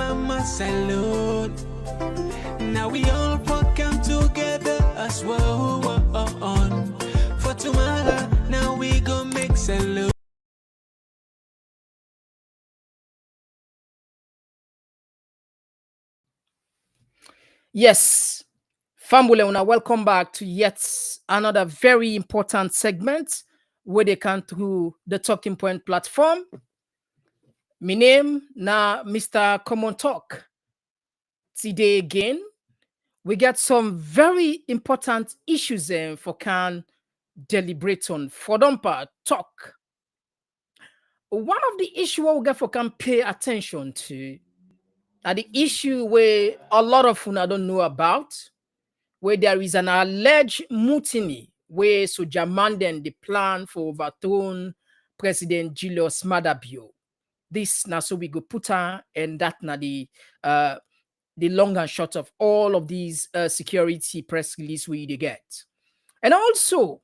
mama salute. Now we all come together as well. For tomorrow, now we go make salute. Yes, Fambule, una welcome back to yet another very important segment where they come through the Talking Point platform. My name na Mr. Komon-Tok. Today again, we get some very important issues for can deliberate on for dumper talk. One of the issue we get for can pay attention to are the issue where a lot of una don't know about, where there is an alleged mutiny where Soja Manden the plan for overthrown President Julius Madabio. This now so we go put her and that na the long and short of all of these security press release we get. And also,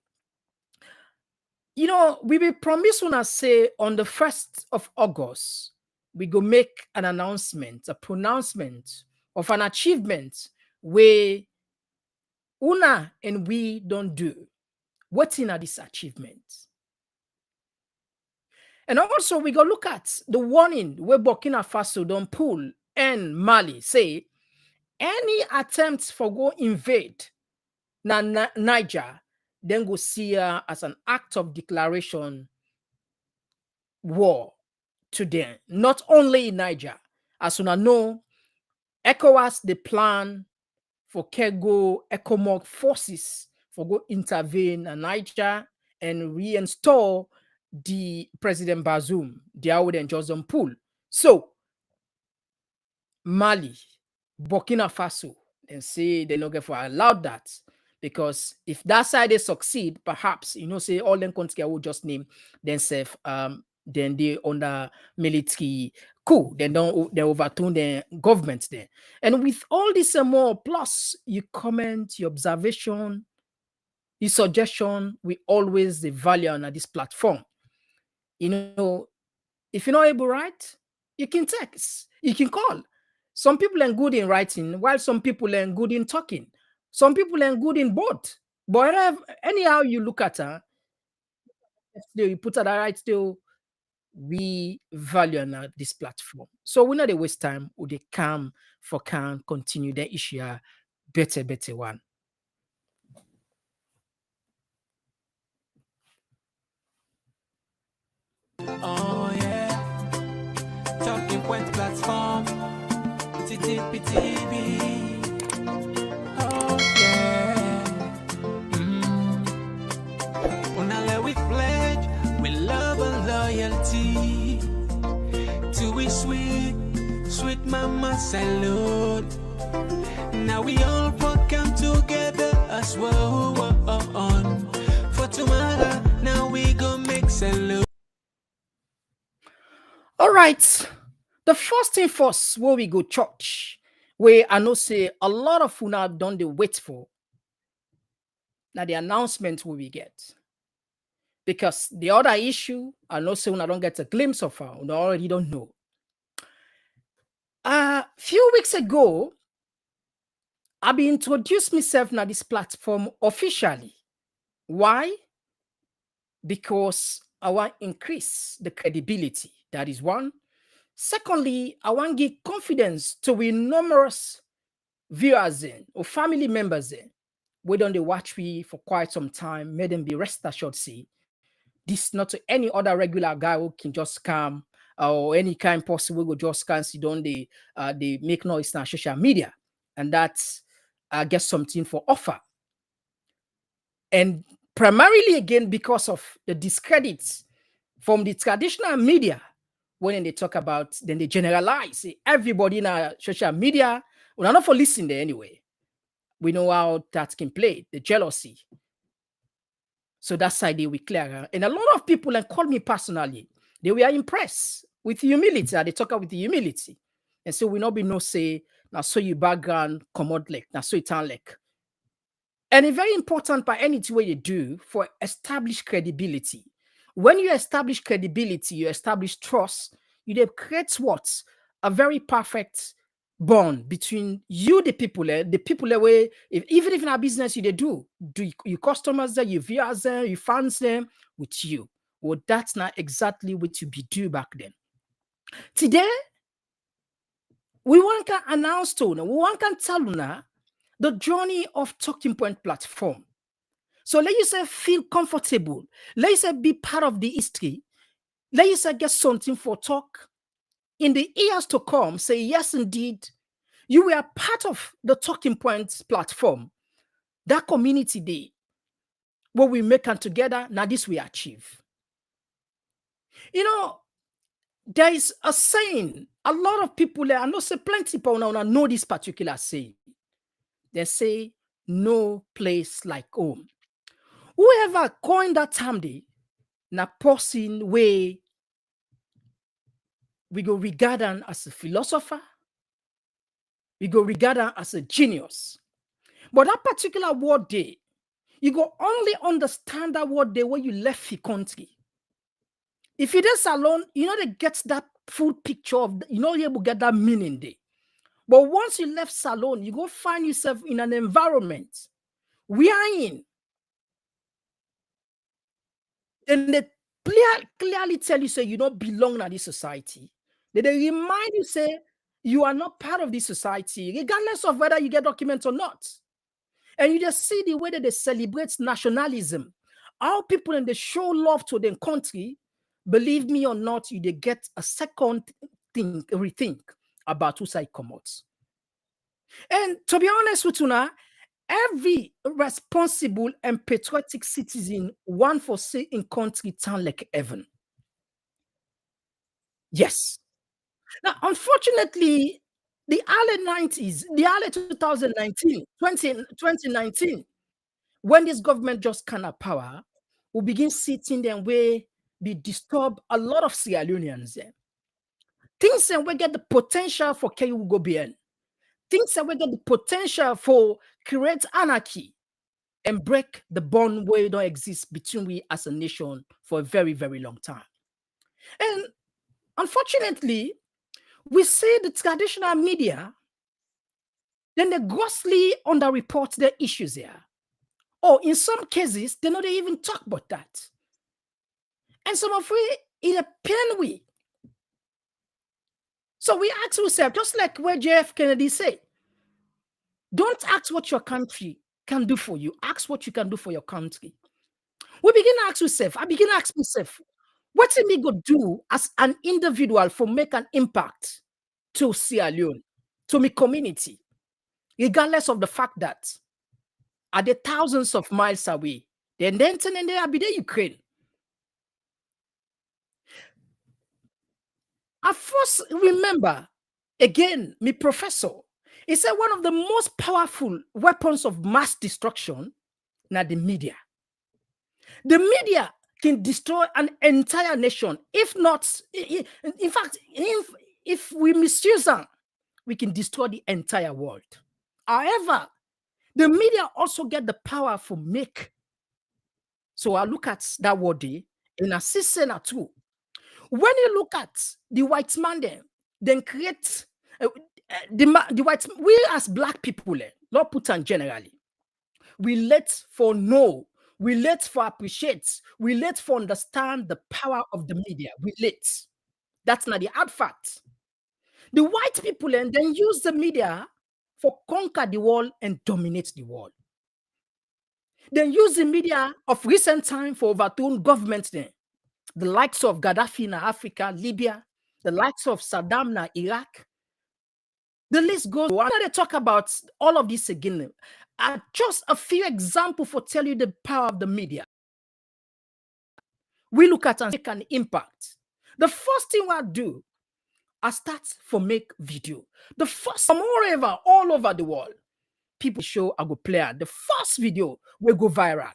we will promise when I say on the 1st of August, we go make an announcement, a pronouncement of an achievement where una and we don't do. What's in this achievement? And also we go look at the warning where Burkina Faso don't pull and Mali say any attempts for go invade Niger, then go see her as an act of declaration war to them. Not only in Niger, as una know, ECOWAS the plan for Kego ECOMOG forces for go intervene in Niger and reinstall the President Bazoum, the Aoud and Johnson Pool. So Mali, Burkina Faso, and say they're not going to allow that. Because if that side they succeed, perhaps say all them countries will just name themselves then they under military coup, they overturn the government there. And with all this and more, plus you comment, your observation, your suggestion, we always the value on this platform. If you're not able to write, you can text, you can call. Some people are good in writing, while some people are good in talking. Some people are good in both. But anyhow you look at her, you put her right still, we value on this platform. So we not a waste time, would they come for can continue the issue better one. Oh yeah, Talking Point platform, TTPTV. Oh yeah, Unale we pledge, we love and loyalty to we sweet mama salute. Now we all come together as well. For tomorrow, now we go make salute. All right. The first thing first, where we go church, where I know say a lot of una done the wait for. Now the announcement will we get. Because the other issue, I know say una don't get a glimpse of her, una already don't know. A few weeks ago, I be introduced myself na this platform officially. Why? Because I want increase the credibility. That is one. Secondly, I want give confidence to we numerous viewers or family members we don't they watch me for quite some time. Made them be rest assured. See, this not to any other regular guy who can just come or any kind possible go just can see don't they make noise on social media, and that's I guess something for offer. And primarily again because of the discredits from the traditional media when they talk about, then they generalize. Say everybody in our social media, we're not for listening there anyway. We know how that can play, the jealousy. So that side they we clear. And a lot of people and call me personally, they were impressed with humility. They talk with humility. And so we not be no say, now so you background commod like, now so it like. And it's very important by anything way you do for establish credibility. When you establish credibility, you establish trust, you then create what? a very perfect bond between you, the people where even if in a business you they do your customers there, your viewers there, your fans them with you. Well, that's not exactly what you be do back then. Today, we want to announce to you, we want to tell you now the journey of Talking Point platform. So let you say feel comfortable. Let you say be part of the history. Let you say get something for talk. In the years to come, say yes, indeed, you were part of the Talking Points platform. That community day, what we make and together, now this we achieve. You know, there is a saying, a lot of people, I know say plenty people now know this particular saying. They say, no place like home. Whoever coined that term, they, na person way we go regard them as a philosopher, we go regard them as a genius. But that particular word day, you go only understand that word day when you left the country. If you just alone, you know they get that full picture of, you know, you able get that meaning there. But once you left Salon, you go find yourself in an environment wherein then they clearly tell you say you don't belong in this society. They remind you say you are not part of this society, regardless of whether you get documents or not. And you just see the way that they celebrate nationalism, how people and they show love to their country. Believe me or not, you they get a second rethink about who side commutes. And to be honest with you now, every responsible and patriotic citizen want for say in country town like heaven. Yes. Now, unfortunately, the early 90s, the early 2019, 2019, when this government just kind of power, we begin sitting there where we disturb a lot of Sierra Leoneans there. Things that we get the potential for KU go beyond. Things that we get the potential for create anarchy and break the bond where it don't exist between we as a nation for a very, very long time. And unfortunately, we see the traditional media, then they grossly underreport their issues here. Or in some cases, they don't even talk about that. And some of we, it a pain we. So we ask ourselves, just like where JF Kennedy said, don't ask what your country can do for you. Ask what you can do for your country. We begin to ask yourself, I begin to ask myself, what am I going to do as an individual for make an impact to Sierra Leone, to my community, regardless of the fact that are they thousands of miles away? Then and they are be the Ukraine. I first remember, again, my professor, he said one of the most powerful weapons of mass destruction, now the media. The media can destroy an entire nation. If not, in fact, if we misuse them, we can destroy the entire world. However, the media also get the power for make. So I look at that word in a season or two. When you look at the white man then create the white, we as black people, not put on generally, we let for know, we let for appreciate, we let for understand the power of the media. We let. That's not the hard fact. The white people and then use the media for conquer the world and dominate the world. Then use the media of recent time for overthrown governments then. The likes of Gaddafi in Africa, Libya, the likes of Saddam in Iraq. The list goes. Why not they talk about all of this again? Just a few examples for tell you the power of the media. We look at and make an impact. The first thing I do, I start for make video. The first, moreover, all over the world, people show I go play. The first video will go viral.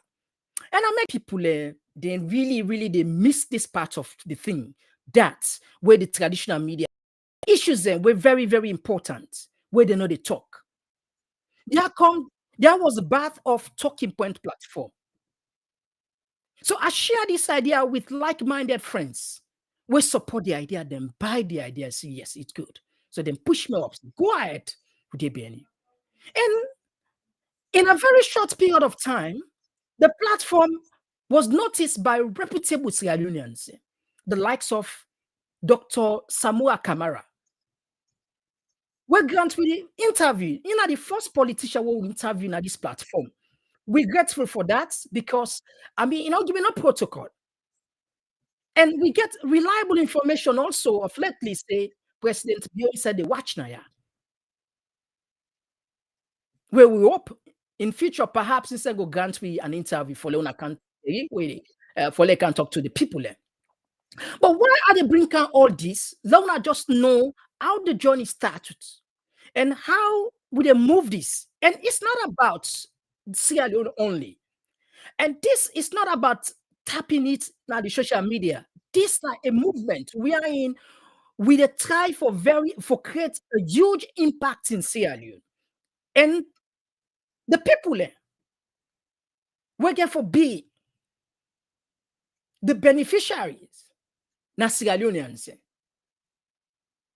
And I make people, they really, they miss this part of the thing. That's where the traditional media issues them were very, very important, where they know they talk. There was a birth of Talking Point platform. So I share this idea with like-minded friends. We support the idea, then buy the idea, say, yes, it's good. So then push me up. Go ahead with ABNU. And in a very short period of time, the platform was noticed by reputable Sierra Leoneans, the likes of Dr. Samua Kamara. We grant we interview. You know, the first politician we interview at this platform. We're grateful for that because I mean, given a protocol. And we get reliable information also of lately, say, President Bio said the watch now, yeah. Where we hope in future, perhaps instead go grant we an interview for Leona can for they can talk to the people there. But why are they bringing all this? Leona just know how the journey started and how would they move this. And it's not about Sierra Leone only. And this is not about tapping it now the social media. This is like a movement we are in with a try for create a huge impact in Sierra Leone. And the people working for be the beneficiaries, na Sierra Leoneans.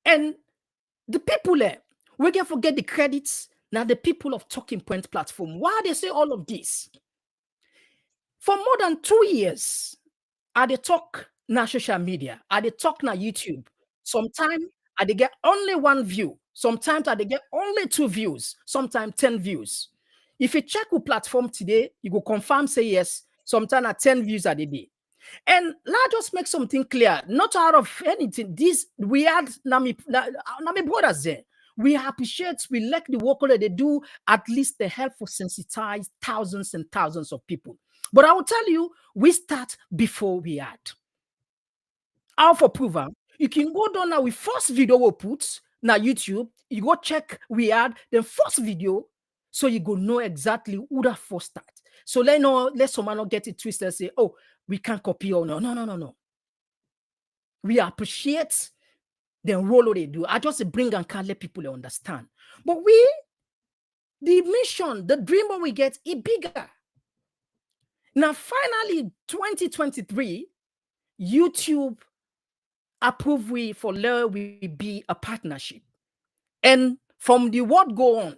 And the people working for get the credits, now the people of Talking Point platform. Why they say all of this? For more than 2 years, I they talk na social media, I they talk na YouTube. Sometimes I they get only 1 view. Sometimes I they get only 2 views. Sometimes 10 views. If you check with platform today, you go confirm say yes. Sometimes at 10 views a day. And let's just make something clear. Not out of anything. This we had Nami brothers there. We appreciate, we like the work that they do. At least they help for sensitize thousands and thousands of people. But I will tell you, we start before we had. How for prover, you can go down now with first video we put now YouTube. You go check we had the first video, so you go know exactly who that first start. So let someone not get it twisted and say, oh, we can't copy or no. We appreciate the role they do. I just bring and can't let people understand. But the mission, the dream what we get is bigger. Now, finally, 2023, YouTube approved we for let we be a partnership. And from the word go on,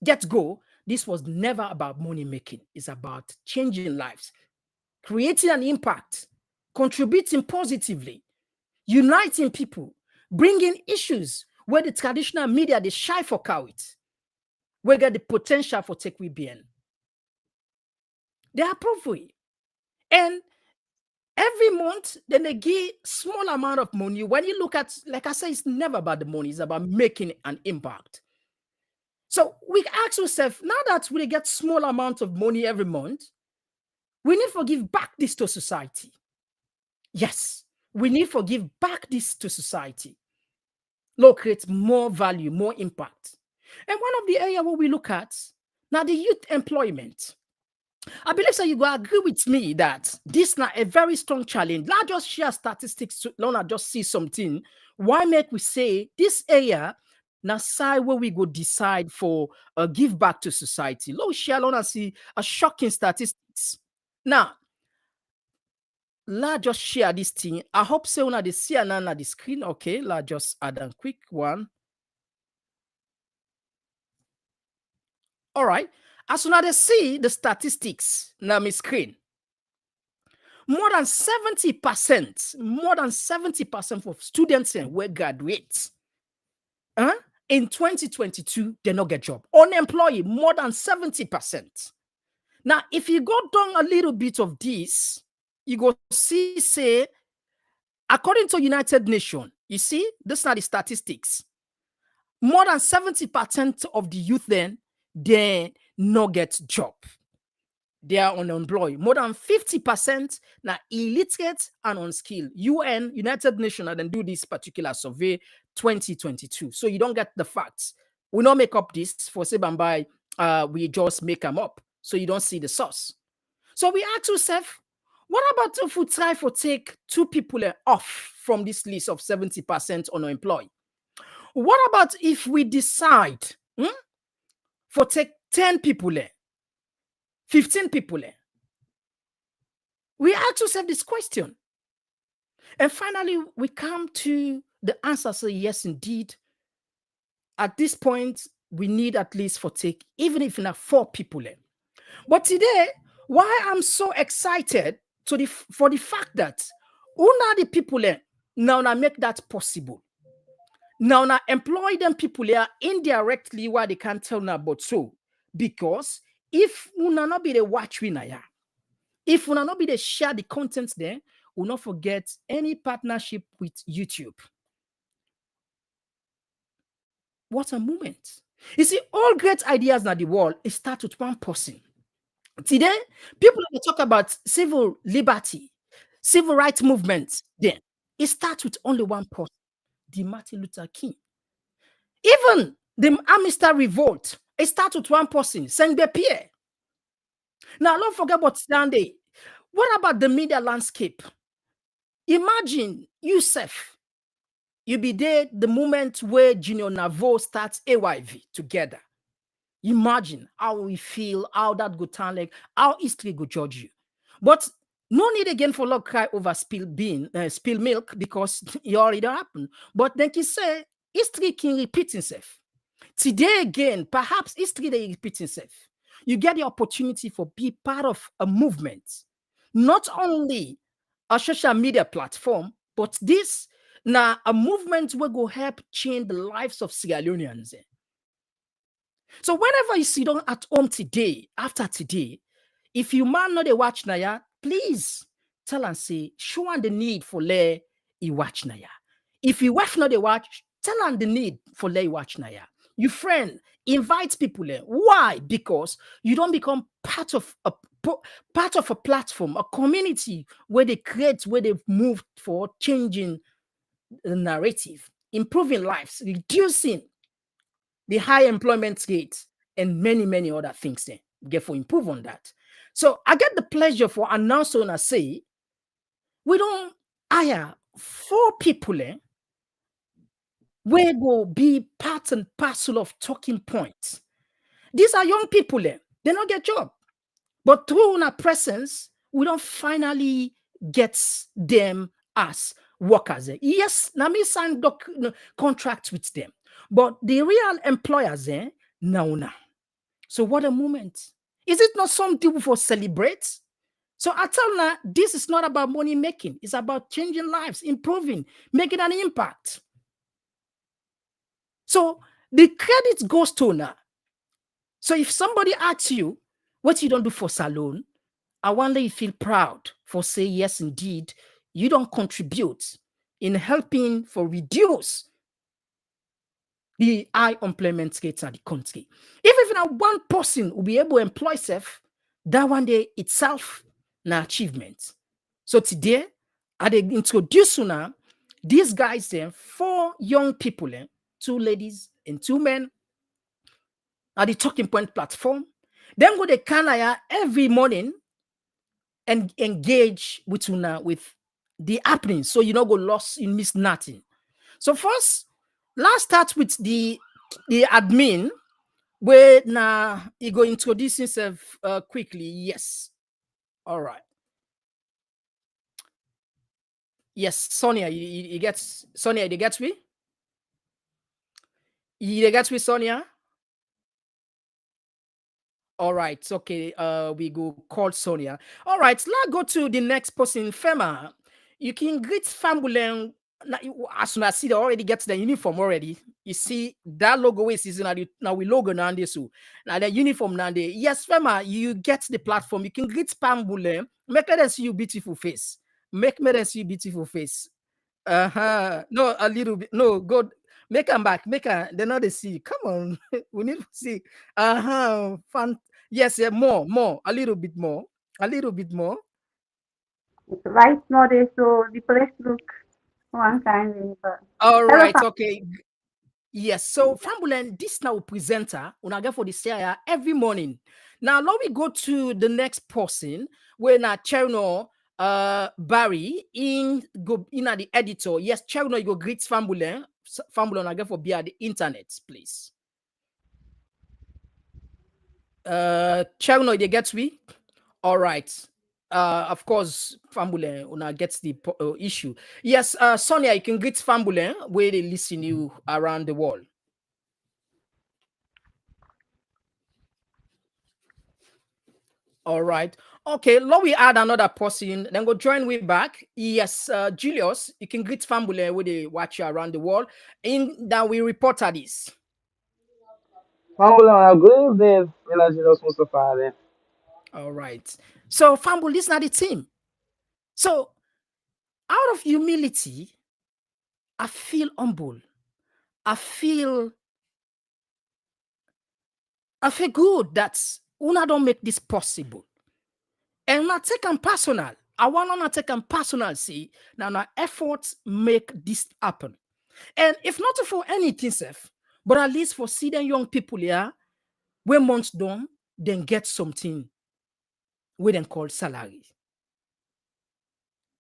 get go, this was never about money making. It's about changing lives, creating an impact, contributing positively, uniting people, bringing issues where the traditional media, they shy for cow it, where get the potential for take we bien. They approve we. And every month, then they give small amount of money. When you look at, like I say, it's never about the money, it's about making an impact. So we ask ourselves, now that we get small amount of money every month, we need to give back this to society. Yes, we need to give back this to society. Lord creates more value, more impact. And one of the areas where we look at, now the youth employment. I believe so you will agree with me that this is not a very strong challenge. Not just share statistics, not just see something. Why make we say this area now side where we go decide for a give back to society? Let's share and see a shocking statistics. Now, let's just share this thing. I hope so on the see and on the screen. Okay, let's just add a quick one. All right. As soon as they see the statistics on my screen, more than 70% of students will graduate. In 2022, they not get job. Unemployed, more than 70%. Now, if you go down a little bit of this, you go see, say, according to United Nations, you see, this are the statistics. More than 70% of the youth then, they not get job. They are unemployed. More than 50% now illiterate and unskilled. United Nations, and then do this particular survey 2022. So you don't get the facts. We don't make up this for say by we just make them up. So you don't see the source. So we ask ourselves, what about if we try to take 2 people off from this list of 70% unemployed? What about if we decide for take 10 people, 15 people? We ask ourselves this question. And finally, we come to the answer, say, yes, indeed, At this point, we need at least for take, even if not 4 people. But today, why I'm so excited for the fact that una the people now make that possible. Now employ them people here indirectly why they can't tell now but so. Because if una not be the watch winner, yeah, if una not be the share the content there, will not forget any partnership with YouTube. What a moment. You see, all great ideas in the world, it starts with one person. Today, people talk about civil liberty, civil rights movement. Then it starts with only one person, the Martin Luther King. Even the Amistad Revolt, it starts with one person, Sengbe Pierre. Now, don't forget about Sunday. What about the media landscape? Imagine yourself, you be there the moment where Junior Navo starts AYV together. Imagine how we feel, how that go turn like, how history go judge you. But no need again for love cry over spill milk because it already happened. But then he say history can repeat itself. Today again, perhaps history they repeat itself. You get the opportunity for be part of a movement, not only a social media platform, but this now a movement will go help change the lives of Sierra Leoneans. So whenever you sit down at home today, after today, if you man not a watch Naya, please tell and say, show on the need for lay you watch Naya. If you wife not a watch, tell on the need for lay watch Naya. Your friend invite people there. Why? Because you don't become part of a platform, a community where they create, where they've moved for changing the narrative, improving lives, reducing the high employment rate, and many, many other things there. Get for improve on that. So I get the pleasure for announcing and say, we don't hire 4 people where will be part and parcel of talking points. These are young people they don't get job. But through our presence, we don't finally get them as workers. Yes, now me sign contracts with them. But the real employers, now. So what a moment. Is it not something for celebrate? So I tell now, this is not about money making. It's about changing lives, improving, making an impact. So the credit goes to now. So if somebody asks you what you don't do for Salon, I wonder you feel proud for say yes, indeed, you don't contribute in helping for reduce the high employment rates in the country. If even one person will be able to employ self, that one day itself an achievement. So today, I they introduce you now these guys then 4 young people, 2 ladies and 2 men at the talking point platform. Then go the Canaya every morning and engage with una with the happening. So you not go lost, you miss nothing. So first, let's start with the admin where now he go introduce himself quickly. Yes. All right. Yes, Sonia, you get Sonia, you get me? You get me, Sonia? All right, okay. We go call Sonia. All right, let's go to the next person, Fema. You can greet Fambulen. As soon as see they already get the uniform already. You see that logo is now we logo now so now the uniform now there. Yes, Fema, you get the platform. You can greet Fambulen. Make them see you beautiful face. Make me them see you beautiful face. Uh-huh. No, a little bit. No, go make them back. Make a they know they see. Come on. We need to see. Uh-huh. Fun. Yes, yeah, more, a little bit more. A little bit more. Right now, they so the place look one kind of All hello, right, okay. Yes, so Fambulen, this now presenter when get for the area every morning. Now let me go to the next person where now Cherno Barry in go in at the editor. Yes, Cherno, you go greet Fambulen. Fambulen, I get for be at the internet, please. Cherno, they get me? All right. Of course, Fambulen una gets the issue. Yes, Sonia, you can greet Fambulen where they listen you around the world. All right. Okay, let we add another person, then go join we back. Yes, Julius, you can greet family with the watch you around the world. In that we reported this. Pamela, good evening, Elajinos Mustafa. All right. So, family, listen at the team. So, out of humility, I feel humble. I feel I feel good that Una don't make this possible. And I take them personal. I want to take them personal, see. Now, our efforts make this happen. And if not for anything, Seth, but at least for see them young people here, when months done, then get something we then call salary.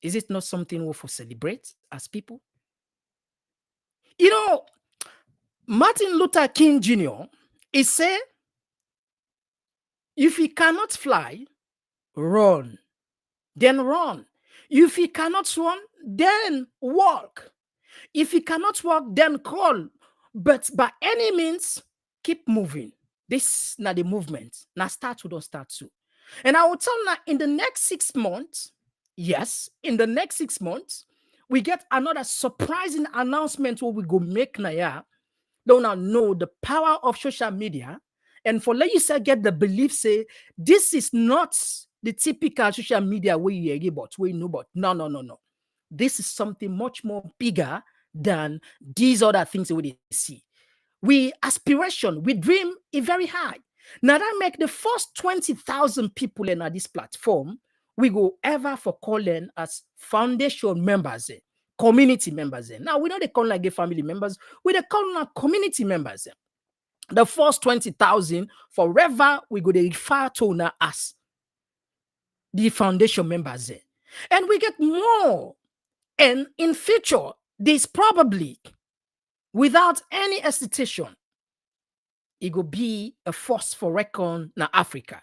Is it not something we for celebrate as people? You know, Martin Luther King Jr., he said, if he cannot fly, run. Then run. If he cannot run, then walk. If he cannot walk, then crawl. But by any means, keep moving. This now the movement. Now start to don't start to. And I will tell now in the next 6 months, yes, in the next 6 months, we get another surprising announcement what we go make now. Yeah, don't now know the power of social media. And for let you say get the belief, say this is not the typical social media where you hear about, where you know about. No, no, no, no. This is something much more bigger than these other things that we see. We aspiration, we dream is very high. Now that make the first 20,000 people in this platform, we go ever for calling as foundation members, community members. Now we know they call like a family members, we they call now community members. The first 20,000 forever we go to refer to now as the foundation members. And we get more. And in future, this probably without any hesitation, it will be a force for reckon na Africa.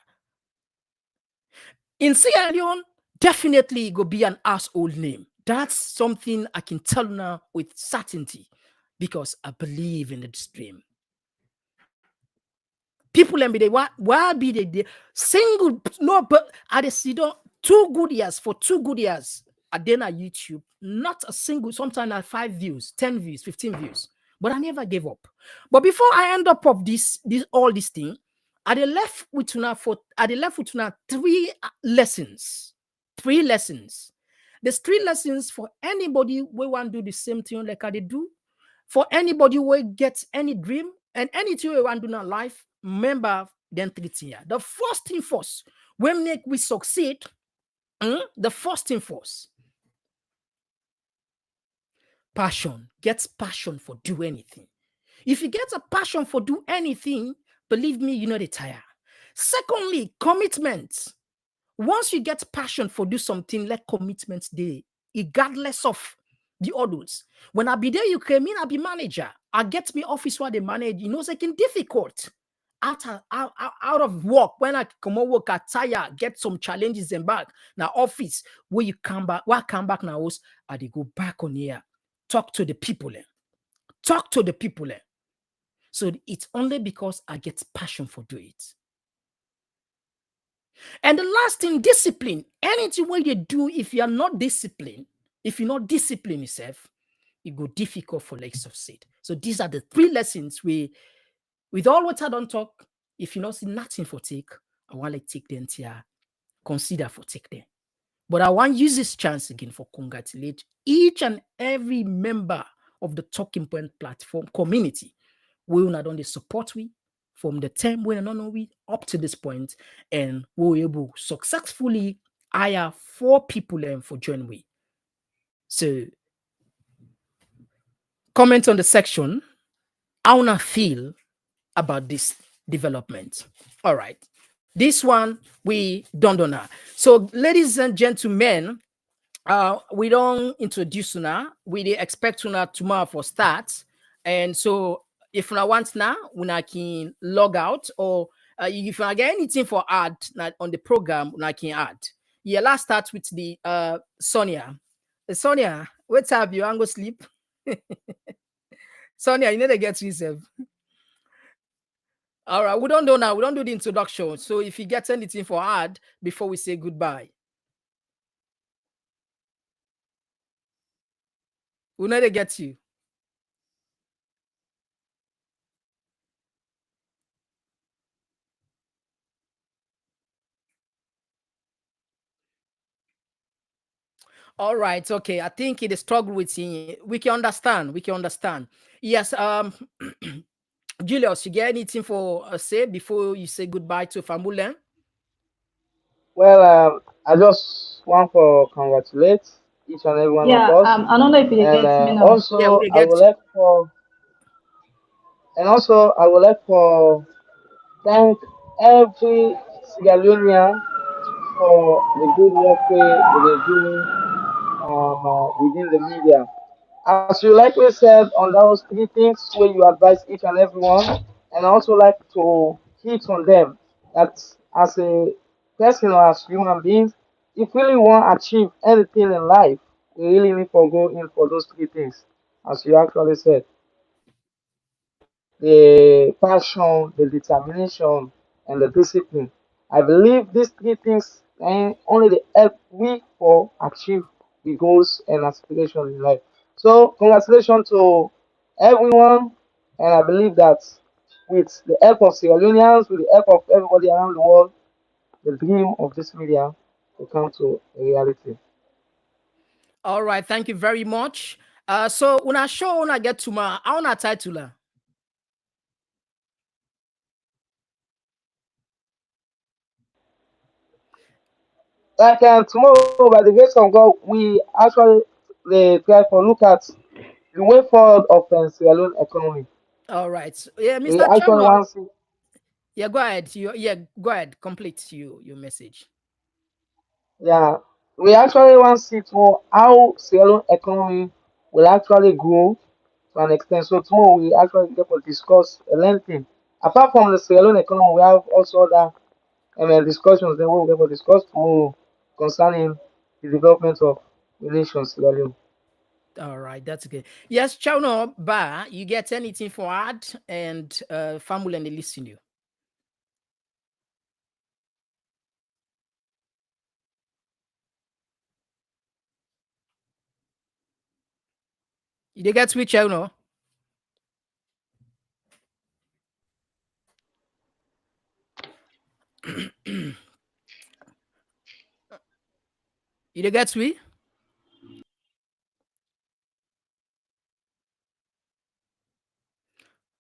In Sierra Leone, definitely it will be an household name. That's something I can tell now with certainty because I believe in the dream. People and be they why be they single no but I they see 2 good years for 2 good years at then at YouTube, not a single, sometimes at 5 views, 10 views, 15 views. But I never gave up. But before I end up of this all this thing, I they left with now three lessons. Three lessons. There's 3 lessons for anybody who want to do the same thing like I they do. For anybody who gets any dream and anything we want to do in life, remember then 3 things here. The first thing first, when make we succeed, the first thing first, passion. Get passion for do anything. If you get a passion for do anything, believe me, you know they tire. Secondly, commitment. Once you get passion for do something, let commitment day, regardless of the others. When I be there, you came in, I be manager. I get me office where they manage. You know, it's like difficult. Out of work, when I come out work, I tire, get some challenges and back. Now office, where you come back, where I come back now, I they go back on here, talk to the people. Talk to the people. So it's only because I get passion for do it. And the last thing, discipline. Anything what you do, if you're not disciplined, if you're not disciplined yourself, it go difficult for like succeed. So these are the 3 lessons with all what I don't talk. If you not see nothing for take, I want to take them to consider for take them. But I want to use this chance again for congratulate each and every member of the Talking Point platform community. We will not only support we from the time when I don't know we up to this point, and we were able to successfully hire 4 people for join we. So comment on the section. I wanna feel about this development. All right. This one we don't know now. So, ladies and gentlemen, we don't introduce now. We dey expect now tomorrow for start. And so if you want now, we can log out, or if you get anything for add on the program, we can add. Yeah, let's start with the Sonia. Sonia, what's up? You want go sleep? Sonia, you need to get yourself. All right, we don't do now. We don't do the introduction. So if you get anything for ad before we say goodbye, we'll never get you. All right, okay. I think it is struggle with him. We can understand. We can understand. Yes. Julius, you get anything for say before you say goodbye to Famulen? Well, I just want to congratulate each and every one of Yeah, us, I don't know if you and get me now. Yeah, also we I get would like for, and also I would like for thank every Sierra Leonean for the good work they're doing within the media. As you likely said on those three things where you advise each and every one, and I also like to hit on them that as a person or as human beings, if we really want to achieve anything in life, we really need to go in for those three things, as you actually said the passion, the determination, and the discipline. I believe these three things only they help we for achieve the goals and aspirations in life. So congratulations to everyone, and I believe that with the help of Sierra Leoneans, with the help of everybody around the world, the dream of this media will come to a reality. all right. Thank you very much. So when I show when I get to my I want a title. Like tomorrow, by the grace of God, we actually try for look at the way forward of Sierra Leone economy. All right. Yeah, We Mr. actually Chano. want to see, Yeah, go ahead. Yeah, go ahead. Complete your message. yeah, we actually want to see tomorrow how Sierra Leone economy will actually grow to an extent. So tomorrow we actually get to discuss a lengthy. Apart from the Sierra Leone economy, we have also other discussions that we'll get to discuss tomorrow concerning the development of the nation Sierra Leone. All right, that's good. Yes, Chano Ba, you get anything for ad and family and they listen you. You dey get which Chano? You dey get we?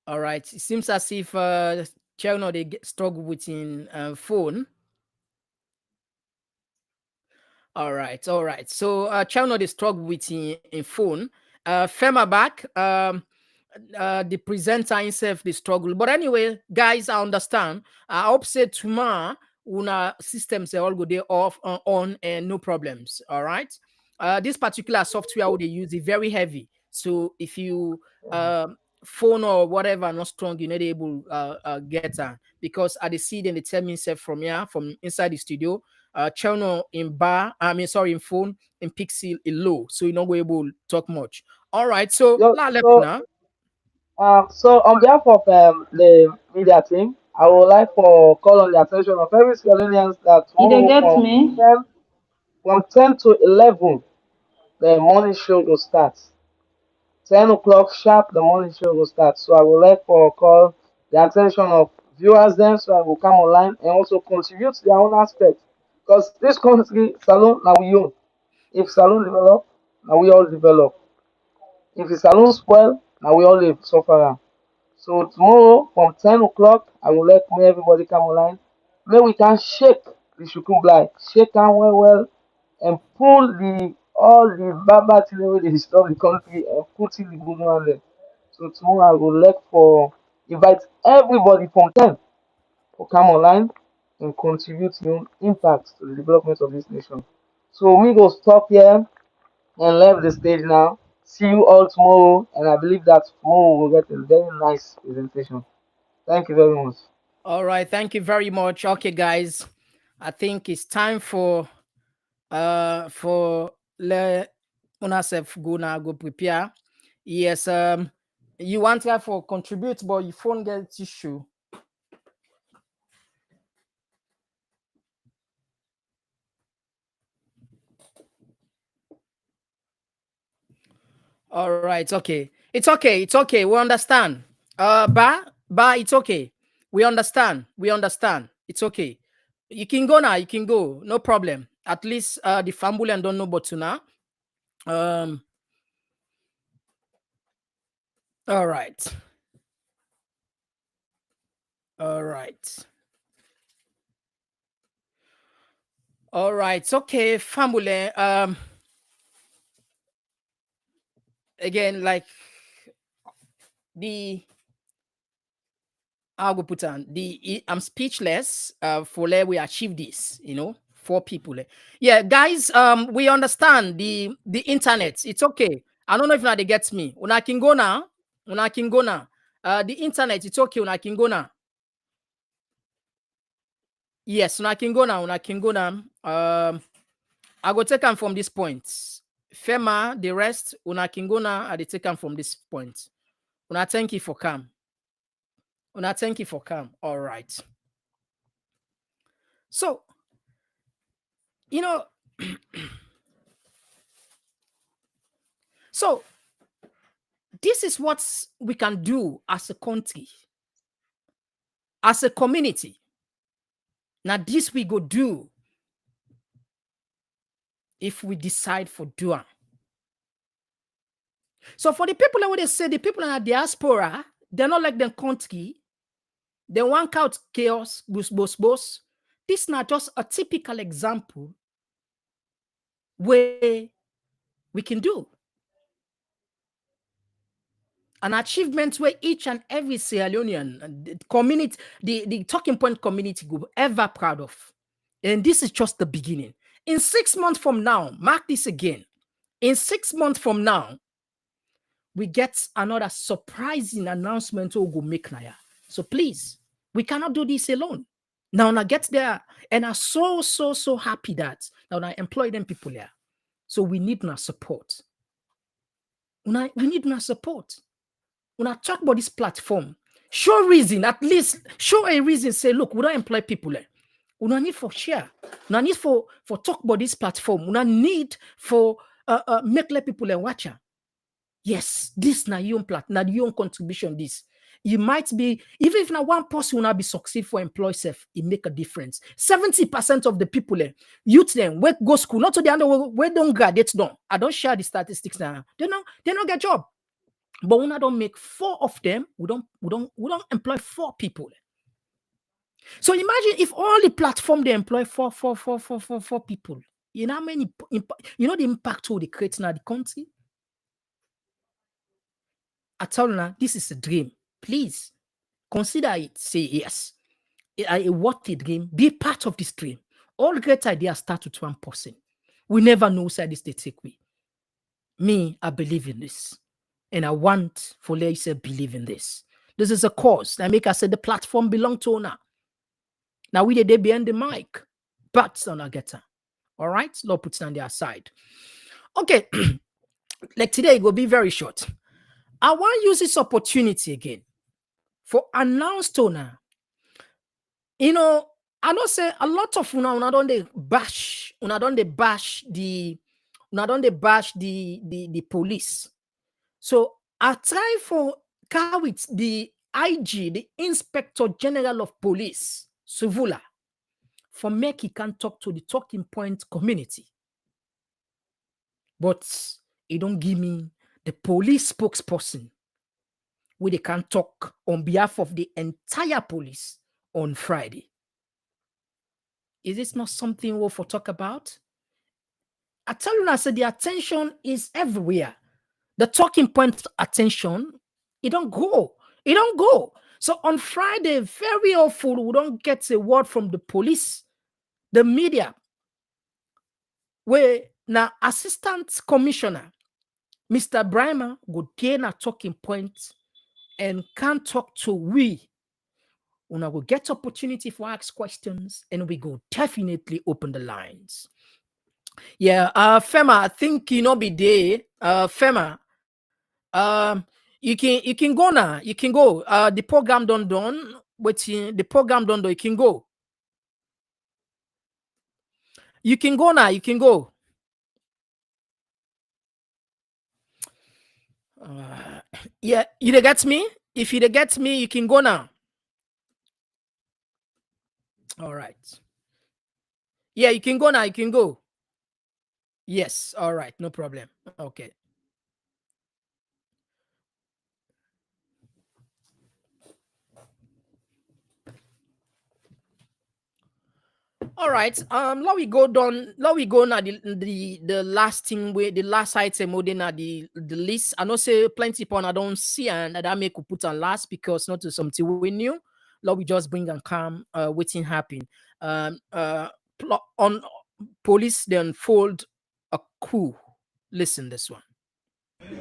All right. It seems as if Chano they struggle with in phone. All right, all right. So Chano they struggle with in phone. Fema back. The presenter himself the struggle. But anyway, guys, I understand. I hope say tomorrow una systems they all go there off on and no problems. All right. This particular software what they use is very heavy. So if you phone or whatever not strong, you're not able get because at the seed and they tell me self from here from inside the studio channel in bar, I mean, sorry, in phone, in pixel, in low, so you're not going able to talk much. All right, so Yo, la left so now. so on behalf of the media team, I would like to call on the attention of every Sierra Leoneans that You dey tomorrow get me? 10 to 11 the morning show will start. 10 o'clock sharp, the morning show will start. So I would like to call the attention of viewers then so I will come online and also contribute to their own aspect. Because this country, Salon, now we own. If Salon develop, now we all develop. If the Salon spoil, now we all live suffer am. So tomorrow from 10 o'clock, I will let everybody come online. May we can shake the shukum blind, shake am well well, and pull the all the bad thing wey dey disturb the country and put in the good one there. So tomorrow I go like for invite everybody from 10 to come online and contribute your own impact to the development of this nation. So we go stop here and left the stage now. See you all tomorrow, and I believe that tomorrow we'll get a very nice presentation. Thank you very much. All right, thank you very much. Okay, guys, I think it's time for le una self go now go prepare. Yes, you want to for contribute, but your phone gets issue. All right, okay. It's okay. It's okay. We understand. Ba, it's okay. We understand. We understand. It's okay. You can go now. You can go. No problem. At least the family and don't know but now. Um. All right. All right. All right. Okay, family. Again, like the I'll go put on I'm speechless for let we achieve this, four people. Yeah, guys, we understand the internet. It's okay. I don't know if now they get me. When I can go now, when I can go now. The internet, it's okay when I can go now. Yes, when I can go now, when I can go now. I go take them from this point. Fema, the rest, when I can go now, I take them from this point. When I thank you for come. When I thank you for come. All right. So, you know, so this is what we can do as a country, as a community. Now, this we go do if we decide for doing. So for the people that they say the people in the diaspora, they're not like the country. They want out chaos, boss. This is not just a typical example where we can do an achievement where each and every Sierra Leonean the community, the talking point community group ever proud of. And this is just the beginning. In 6 months from now, mark this again. In 6 months from now, we get another surprising announcement we'll go make now. So please, we cannot do this alone. Now I get there and I'm so happy that now I employ them people here. So we need our support. We need our support. When I talk about this platform, show reason, at least show a reason, say, look, we don't employ people there. We don't need for share. We don't need for talk about this platform. We don't need for make let people and watch her. Yes, this na your your own contribution. This you might be even if now one person will not be succeed for employ self, it make a difference. 70% of the people youth them where go school, not to the other where don't graduate done. I don't share the statistics now. They don't get job. But when I don't make 4 of them, we don't employ 4 people. So imagine if all the platform they employ 4 people. You know how many you know the impact will they create in the country? I tell you now, this is a dream. Please consider it. Say yes. A worthy dream. Be part of this dream. All great ideas start with one person. We never know where this they take me. Me, I believe in this. And I want for Lisa believe in this. This is a cause that make us say the platform belong to owner. Now we they behind the mic, but on a getter. All right, Lord puts it on their side. Okay, like today it will be very short. I want to use this opportunity again for announce owner. You know, I know say a lot of una don't they bash the police. So I try for Kawit, the IG, the Inspector General of Police, Suvula, for make he can talk to the talking point community. But he don't give me the police spokesperson where they can talk on behalf of the entire police on Friday. Is this not something we'll for talk about? I tell you now, I said the attention is everywhere. The talking point attention, it don't go. It don't go. So on Friday, very awful, we don't get a word from the police, the media, where now Assistant Commissioner, Mr. Brimer, go gain a talking point and can talk to we. Una will get opportunity for ask questions and we go definitely open the lines. Yeah, Fema, I think you know be there. Fema, you can go now. You can go. The program done. Waiting. The program done. You can go. You can go now. You can go. Yeah, you dey get me? If you dey get me, you can go now. All right. Yeah, you can go now. You can go. Yes. All right. No problem. Okay. All right. Let we go down. Let we go now. The last thing where the last item within the list. I know say plenty upon I don't see and that make we put on last because not to something we new. Let we just bring and calm waiting happen. On police then fold a coup. Listen this one. Good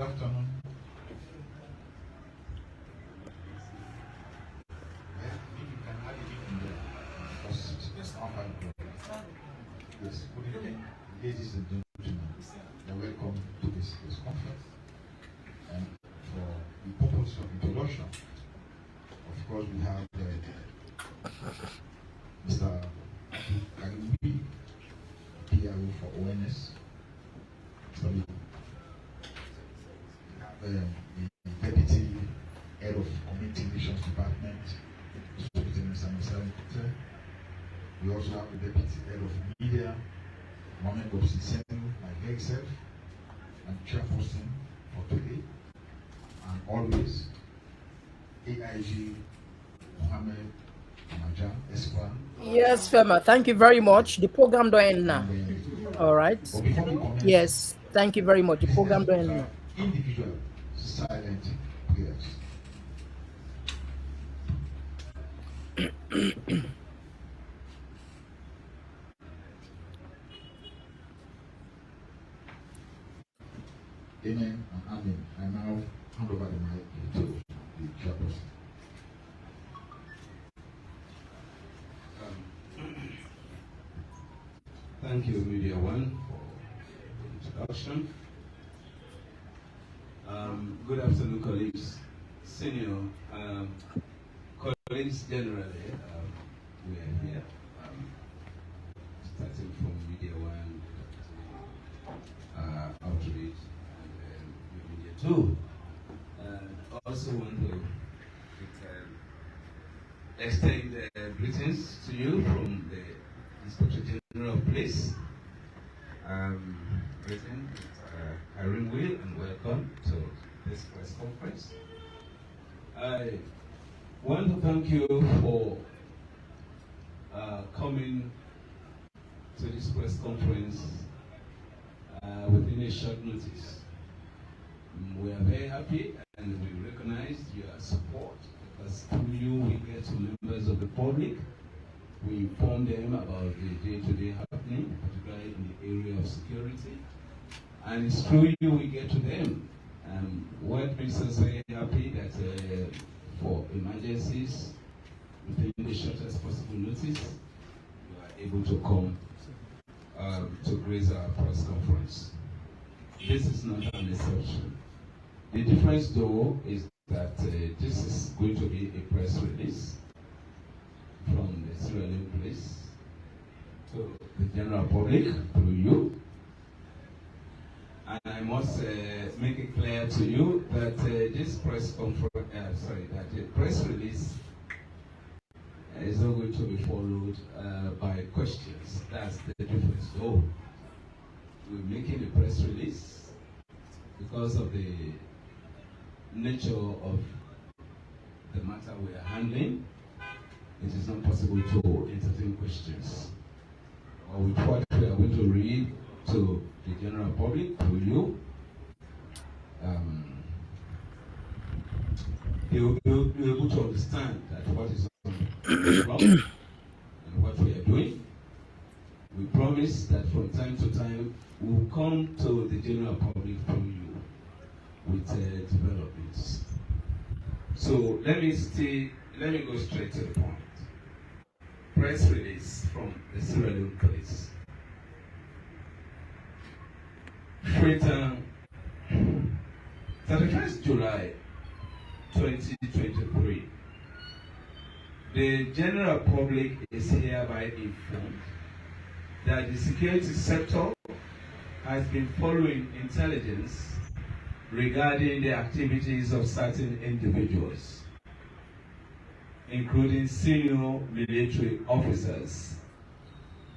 afternoon. Yes, good evening, ladies and gentlemen. You're welcome to this conference. And for the purpose of introduction, of course, we have Mr. Agumbi, PRO for ONS. So we have the Deputy Head of Community Relations Department, Mr. Mr. We also have the Deputy Head of Media, Mohamed Gobsi, my exec, and Chairperson for today, and always AIG Mohamed Amajan Esquire. Yes, Fema. Thank you very much. The program don't end now. All right. Yes. Thank you very much. The program don't end now. Individual silent prayers. Amen and amen. I now hand over the mic to the chairperson. Thank you, Media One, for the introduction. Good afternoon, colleagues, senior colleagues generally. We are here, starting from Media One, Outreach, and Media Two. Also want to extend greetings to you from the Inspector General of Police. Greetings, Irene Will, and welcome to this press conference. I want to thank you for coming to this press conference within a short notice. We are very happy and we recognize your support because through you we get to members of the public. We inform them about the day-to-day happening, particularly in the area of security. And it's through you we get to them. What makes us very happy that for emergencies, within the shortest possible notice, you are able to come to grace our press conference. This is not an exception. The difference though is that this is going to be a press release from the Sierra Leone Police to the general public through you. And I must make it clear to you that this press conference, that the press release is not going to be followed by questions. That's the difference. So we're making a press release because of the nature of the matter we are handling. It is not possible to entertain questions. Or with what we are going to read to the general public through you, they will be able to understand that what is on the clock and what we are doing. We promise that from time to time we will come to the general public through you with developments. So let me go straight to the point. Press release from the Sierra Leone Police. Freetown, 31st July 2023. The general public is hereby informed that the security sector has been following intelligence regarding the activities of certain individuals, including senior military officers,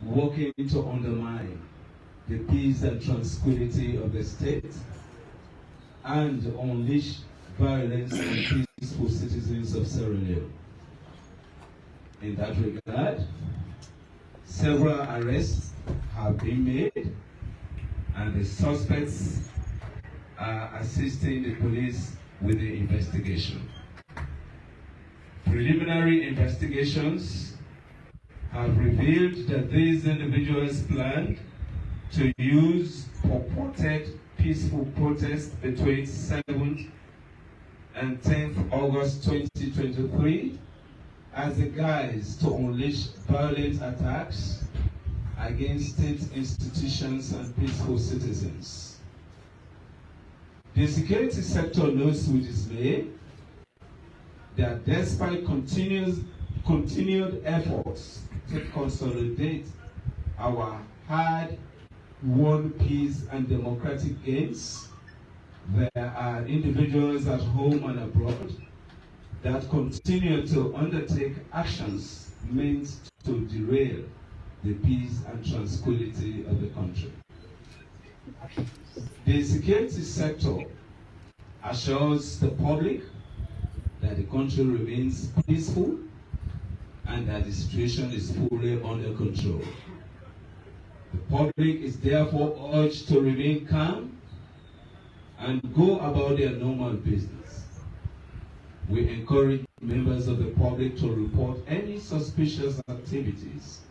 working to undermine the peace and tranquility of the state and unleash violence on peaceful citizens of Sierra Leone. In that regard, several arrests have been made, and the suspects are assisting the police with the investigation. Preliminary investigations have revealed that these individuals planned to use purported peaceful protests between 7th and 10th August 2023 as a guise to unleash violent attacks against state institutions and peaceful citizens. The security sector notes with dismay that despite continued efforts to consolidate our hard-won peace and democratic gains, there are individuals at home and abroad that continue to undertake actions meant to derail the peace and tranquility of the country. The security sector assures the public that the country remains peaceful and that the situation is fully under control. The public is therefore urged to remain calm and go about their normal business. We encourage members of the public to report any suspicious activities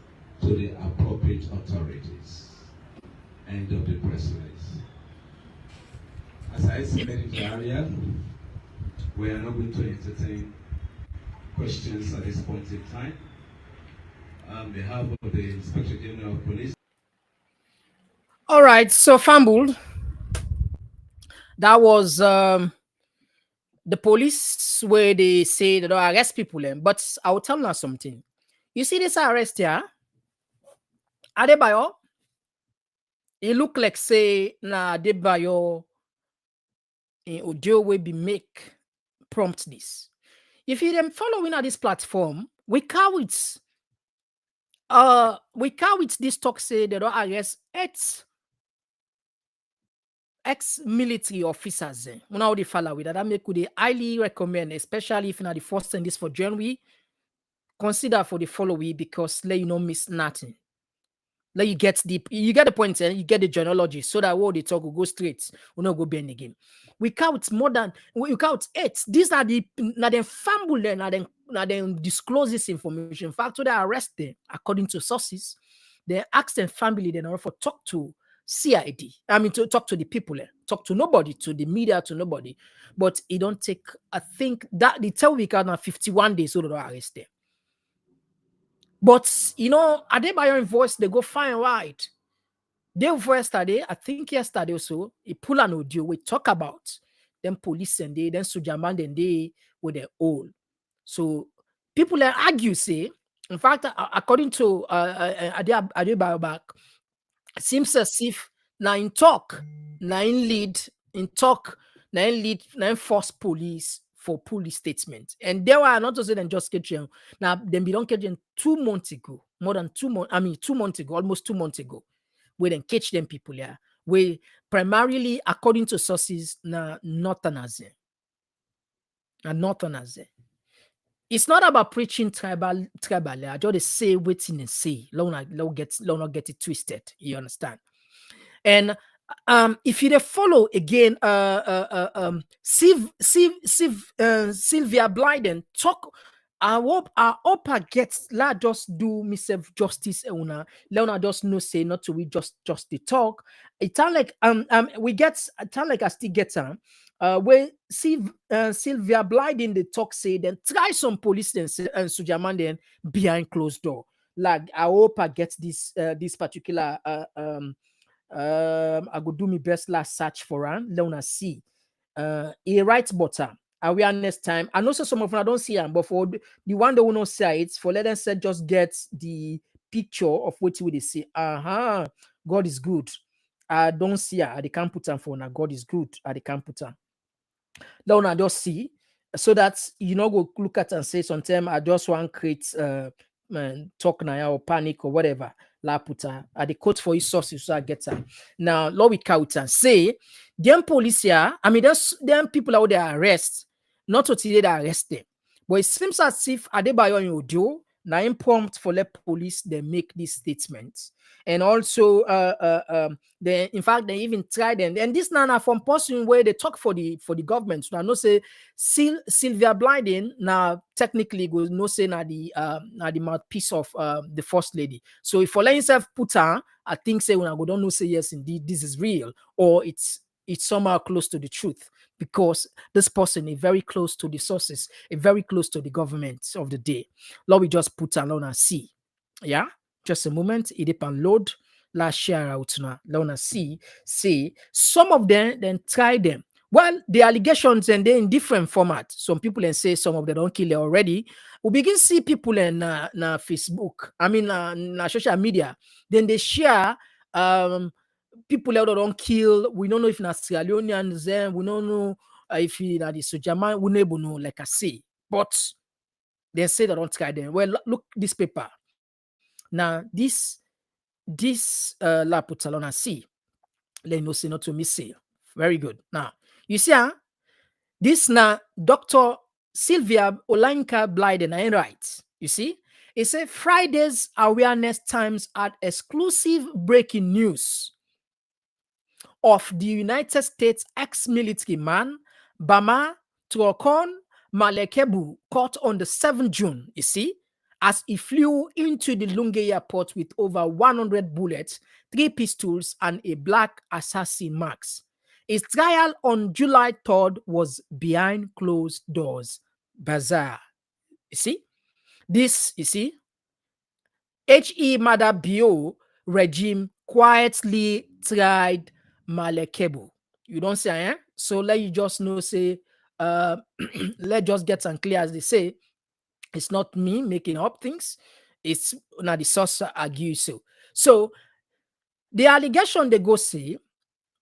to the appropriate authorities. End of the press release. As I stated earlier, we are not going to entertain questions at this point in time. On behalf of the Inspector General of Police. All right, so Fambul, that was the police where they say they don't arrest people, but I will tell you something. You see this arrest here, Adebayo, it look like say na Adebayo in audio will be make prompt this. If you them following at this platform, we carry this talk say they don't arrest ex-military officers. Now they follow with that. I make they highly recommend, especially if you're the first thing this for January, consider for the following because let you not miss nothing. Let you get the point and you get the genealogy so that what they talk will go straight. We'll not go bend again. We count 8. These are the fumble now them disclose this information. In fact, so they arrest them according to sources. They ask them family then for talk to CID. I mean to talk to the people, talk to nobody, to the media, to nobody. But it don't take. I think that the tell we can 51 days so they don't arrest them. But Adebayo voice they go fine right. Day before yesterday, I think yesterday also, he pull an audio we talk about them police and then Sujaman and they with their all. So people argue say, in fact, according to Adebayo back, seems as if nine lead force police for police statement. And there were not to say them just catch them. Now, them be don't catch them 2 months ago, more than 2 months, 2 months ago, almost 2 months ago. We then catch them people here. We primarily, according to sources, Northerners. It's not about preaching tribal. I just say waiting and say. Long not get it twisted. You understand? And if you follow again, Sylvia Blyden talk. I hope gets la just do myself justice. Leona just no say not to we just the talk. It sound like we get it sound like I still get where Sylvia Blyden the talk say then try some police and Sujaman then behind closed door. Like I hope I get this particular I go do my best last search for her. Leona see he writes bottom awareness time. I know some of them I don't see them, but for the one that will not say it, for let them say just get the picture of what we they say. God is good. I don't see her at the computer for now. God is good at the computer. Now I just see so that you know go look at and say sometimes I just want create talk now or panic or whatever. La puta at the quote for his sources so I get her. Now Lord we count and say them police here, I mean there's them people out there arrest, not today they arrest them. But it seems as if Adebayo in Odio now prompt for the police they make these statements. And also they in fact they even tried and this now from person where they talk for the government. So I know say Sylvia Blyden now technically goes no say na the mouthpiece of the first lady. So if for let himself put her, I think say when I go don't know say yes indeed this is real or it's somehow close to the truth because this person is very close to the sources, is very close to the government of the day. Lord, we just put alone and see. Yeah, just a moment. It depend load. Let's share out now. Let us see. Some of them then try them. Well, the allegations and they're in different format. Some people then say some of them don't kill it already. We begin see people in na Facebook. I mean, na social media. Then they share people that don't kill. We don't know if na Sierra Leoneans. We don't know if he na the Sojaman. We never know. Like I say, but they say they don't try them. Well, look this paper. Now this la put salon and see. Let no say not to miss say. Very good. Now you see, this now Dr. Sylvia Olanka Blyden I right. You see, it said Friday's awareness times at exclusive breaking news of the United States ex-military man Bama Tuokon Malekebu caught on the 7th June, you see, as he flew into the Lunge airport with over 100 bullets, 3 pistols, and a black assassin mask. His trial on July 3rd was behind closed doors. Bazaar. You see? This, you see? H.E. Madabio regime quietly tried Malekebu. You don't say, eh? So let you just know, say, let's just get some clear as they say. It's not me making up things. It's not the source argue so. So the allegation they go say,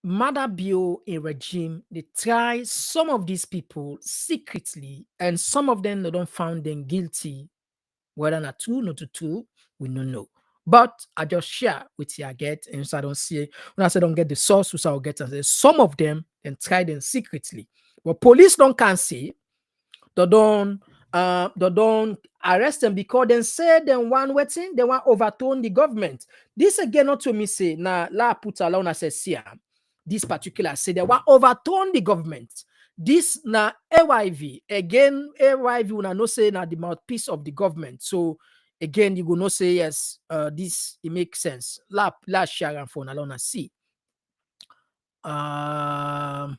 Madabio in regime, they try some of these people secretly, and some of them they don't found them guilty. Whether not two, not to two, we don't know. But I just share with you I get, and so I don't see it. When I say don't get the source, so I'll get and say some of them and try them secretly. But police don't can say they don't arrest them because they say they want waiting, they want overturn the government. This again not to me say now la put alone as say this particular say they want overturn the government. This na AYV again. AYV will not say na the mouthpiece of the government. So again, you will not say yes. This it makes sense. La share and phone alone and see. I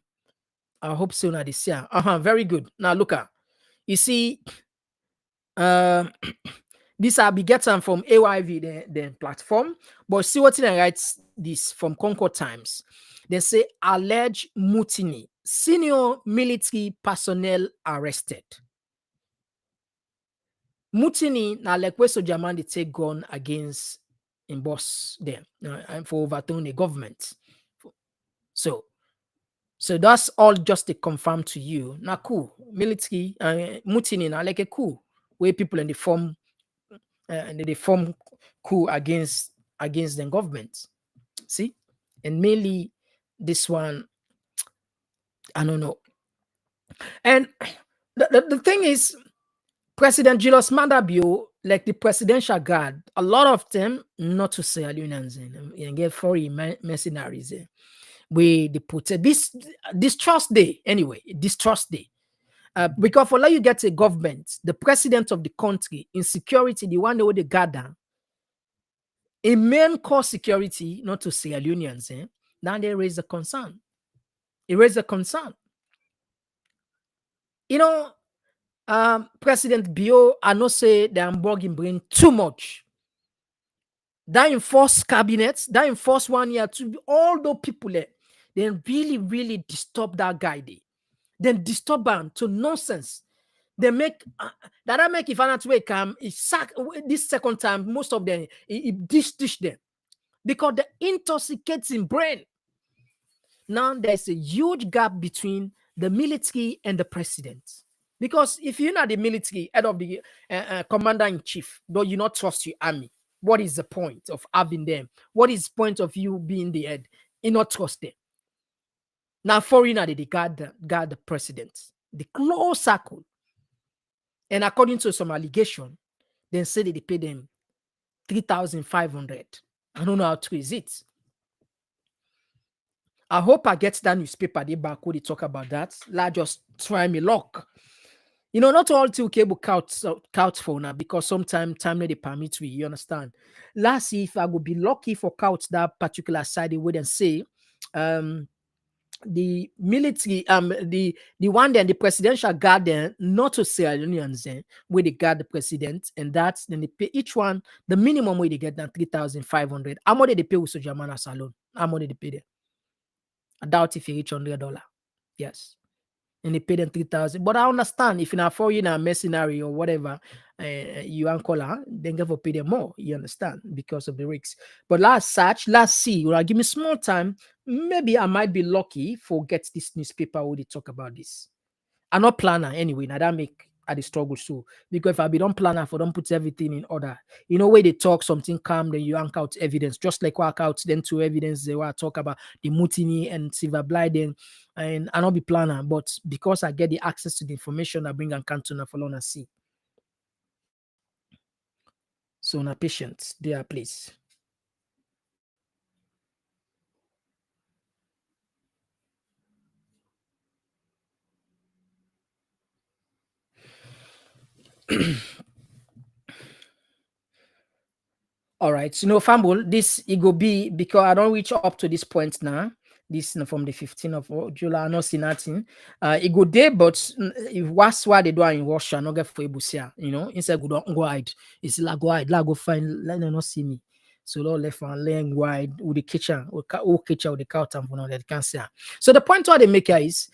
hope so. Now this year. Very good. Now look at you see. This I'll be getting from AYV the platform, but see what I write this from Concord Times. They say alleged mutiny. Senior military personnel arrested. Mutiny na like where Sojaman they take gun against in boss them and for overthrowing the government. So that's all just to confirm to you. Now cool military mutiny na like a coup where people in the form and they form coup against the government. See, and mainly this one I don't know. And the thing is, President Julius Madabio, like the presidential guard, a lot of them, not to say aliens and get foreign mercenaries. We they put this distrust day anyway, distrust day. Because for let you get a government, the president of the country, insecurity, the one where they gather, a main core security, not to say aliens, now they raise a concern. It raised a concern. You know, President Bio, I know say the Hamburg bring too much. That enforced cabinets, that enforced 1 year to be all those people there, then really, really disturb that guy. Then disturb him to nonsense. They make that I make if another way come is sack this second time, most of them it dish them because the intoxicating brain. Now there's a huge gap between the military and the president. Because if you're not the military, head of the commander in chief, though you not trust your army, what is the point of having them? What is the point of you being the head? You not trust them. Now foreigner they guard the president, the close circle. And according to some allegation, they say that they pay them 3,500. I don't know how true is it. I hope I get that newspaper they back where they talk about that. La just try me luck. You know, not all two cable couch for now because sometimes time they permit we, you understand. Last see if I would be lucky for couch that particular side, they wouldn't say the military, the one then the presidential guard then not to Sierra Leoneans then where they guard the president, and that's then they pay each one the minimum way they get than 3,500. How much they pay with Sojamana Salon? How much they pay them? I doubt if you reach $100. Yes. And they pay them 3,000. But I understand if you're not for you in a mercenary or whatever, you uncle her, then give pay them more. You understand because of the risks. But let's see. Well, give me small time. Maybe I might be lucky for get this newspaper where they talk about this. I'm not planner anyway. Now that make at the struggle so because if I be don't planner for don't put everything in order. You know where they talk something calm, then you ank out evidence, just like work out then to evidence they were talk about the mutiny and silver blinding, and I not be planner, but because I get the access to the information, I bring and canton for long and see. So now patient, there please. All right, so no fumble. This it go be because I don't reach up to this point now. This from the 15th of July, I not see nothing. It go there, but if what's what they do in Russia, not get for Ibusia, you know, instead go hide. It's like go hide, like go find, let them not see me. So they left and laying wide with the kitchen, with the cow and they can't see. So the point what they make here is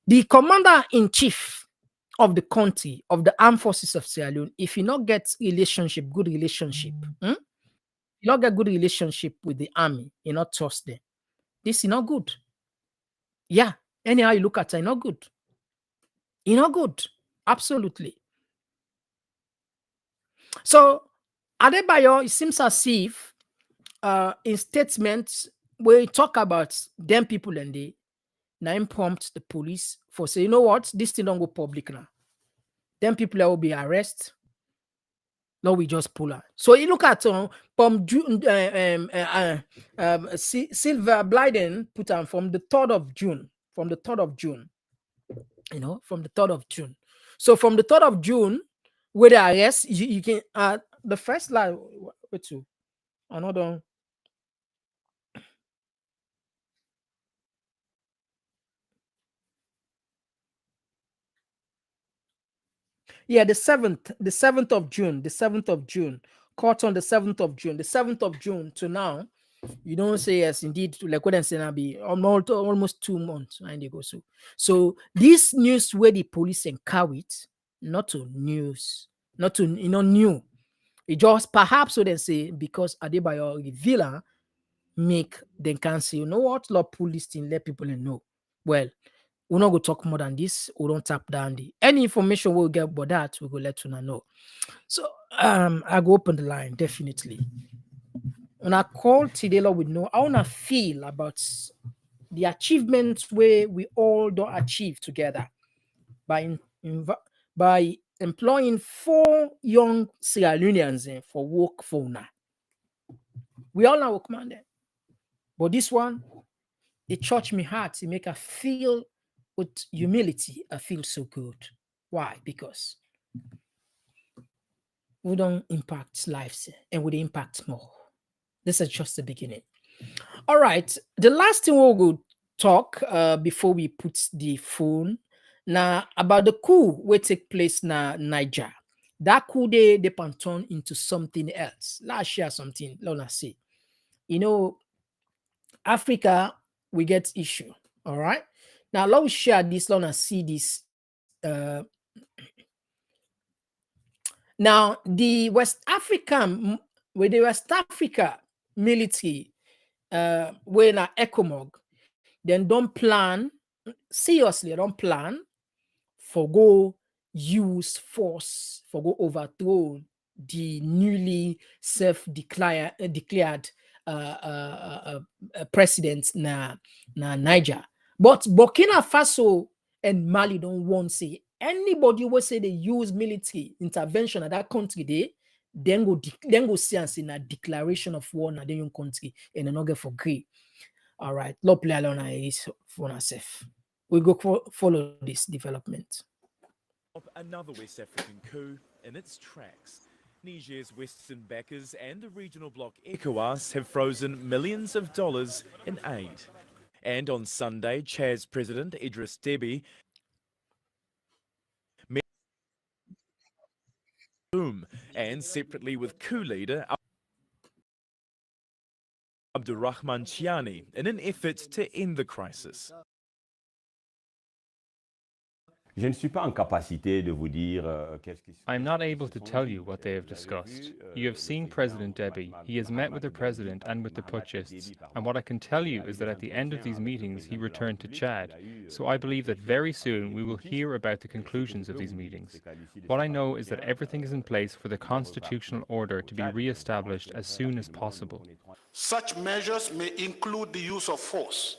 the commander in chief of the country of the armed forces of Sierra Leone, if you not get good relationship, you not get good relationship with the army, you not trust them. This is not good. Yeah. Anyhow you look at it, not good. You not good. Absolutely. So Adebayo, it seems as if in statements where he talk about them people and they now prompt the police for say, you know what, this thing don't go public now. Them people will be arrested. No, we just pull out. So you look at from June, Silver Blyden put on from the 3rd of June. From the 3rd of June, you know, from the 3rd of June. So from the 3rd of June, with the arrest, you can the first line. Wait to another. Yeah, the 7th of June, the 7th of June, caught on the 7th of June, the 7th of June to now. You don't say yes, indeed. Like what I'm saying, I'll be almost 2 months and they go so. So this news where the police encounter it, not to news, not to new. It just perhaps so they say because Adebayo revealer make them can say, you know what, Lord pull this thing, let people know. Well, we're not gonna talk more than this. We don't tap down the any information we'll get about that, we go let you know. So I go open the line, definitely. When I call today, Lord, we know I wanna feel about the achievements where we all don't achieve together by by employing 4 young Sierra Leoneans for work for now. We all know command. But this one, it touched me heart. It make I feel with humility. I feel so good. Why? Because we don't impact lives and we impact more. This is just the beginning. All right. The last thing we'll go talk before we put the phone now about the coup will take place now Niger. That coup they turn into something else. Let's share something. Let's see. You know, Africa, we get issue. All right. Now let's share this. Let's see this. Now, the West African, with the West Africa military, when ECOMOG, then don't plan, seriously, don't plan for go use force, for go overthrow the newly declared president na Niger. But Burkina Faso and Mali don't want to say anybody will say they use military intervention at that country then go see and say a declaration of war na their country and not get for gree. All right, no play alone is for ourselves. We go follow this development. Another West African coup in its tracks. Niger's Western backers and the regional bloc ECOWAS have frozen millions of dollars in aid. And on Sunday, Chad's president Idriss Deby met and separately with coup leader Abdurrahman Chiani in an effort to end the crisis. Je ne suis pas en capacité de vous dire qu'est-ce qui se I am not able to tell you what they have discussed. You have seen President Deby. He has met with the president and with the putschists. And what I can tell you is that at the end of these meetings, he returned to Chad. So I believe that very soon we will hear about the conclusions of these meetings. What I know is that everything is in place for the constitutional order to be re-established as soon as possible. Such measures may include the use of force.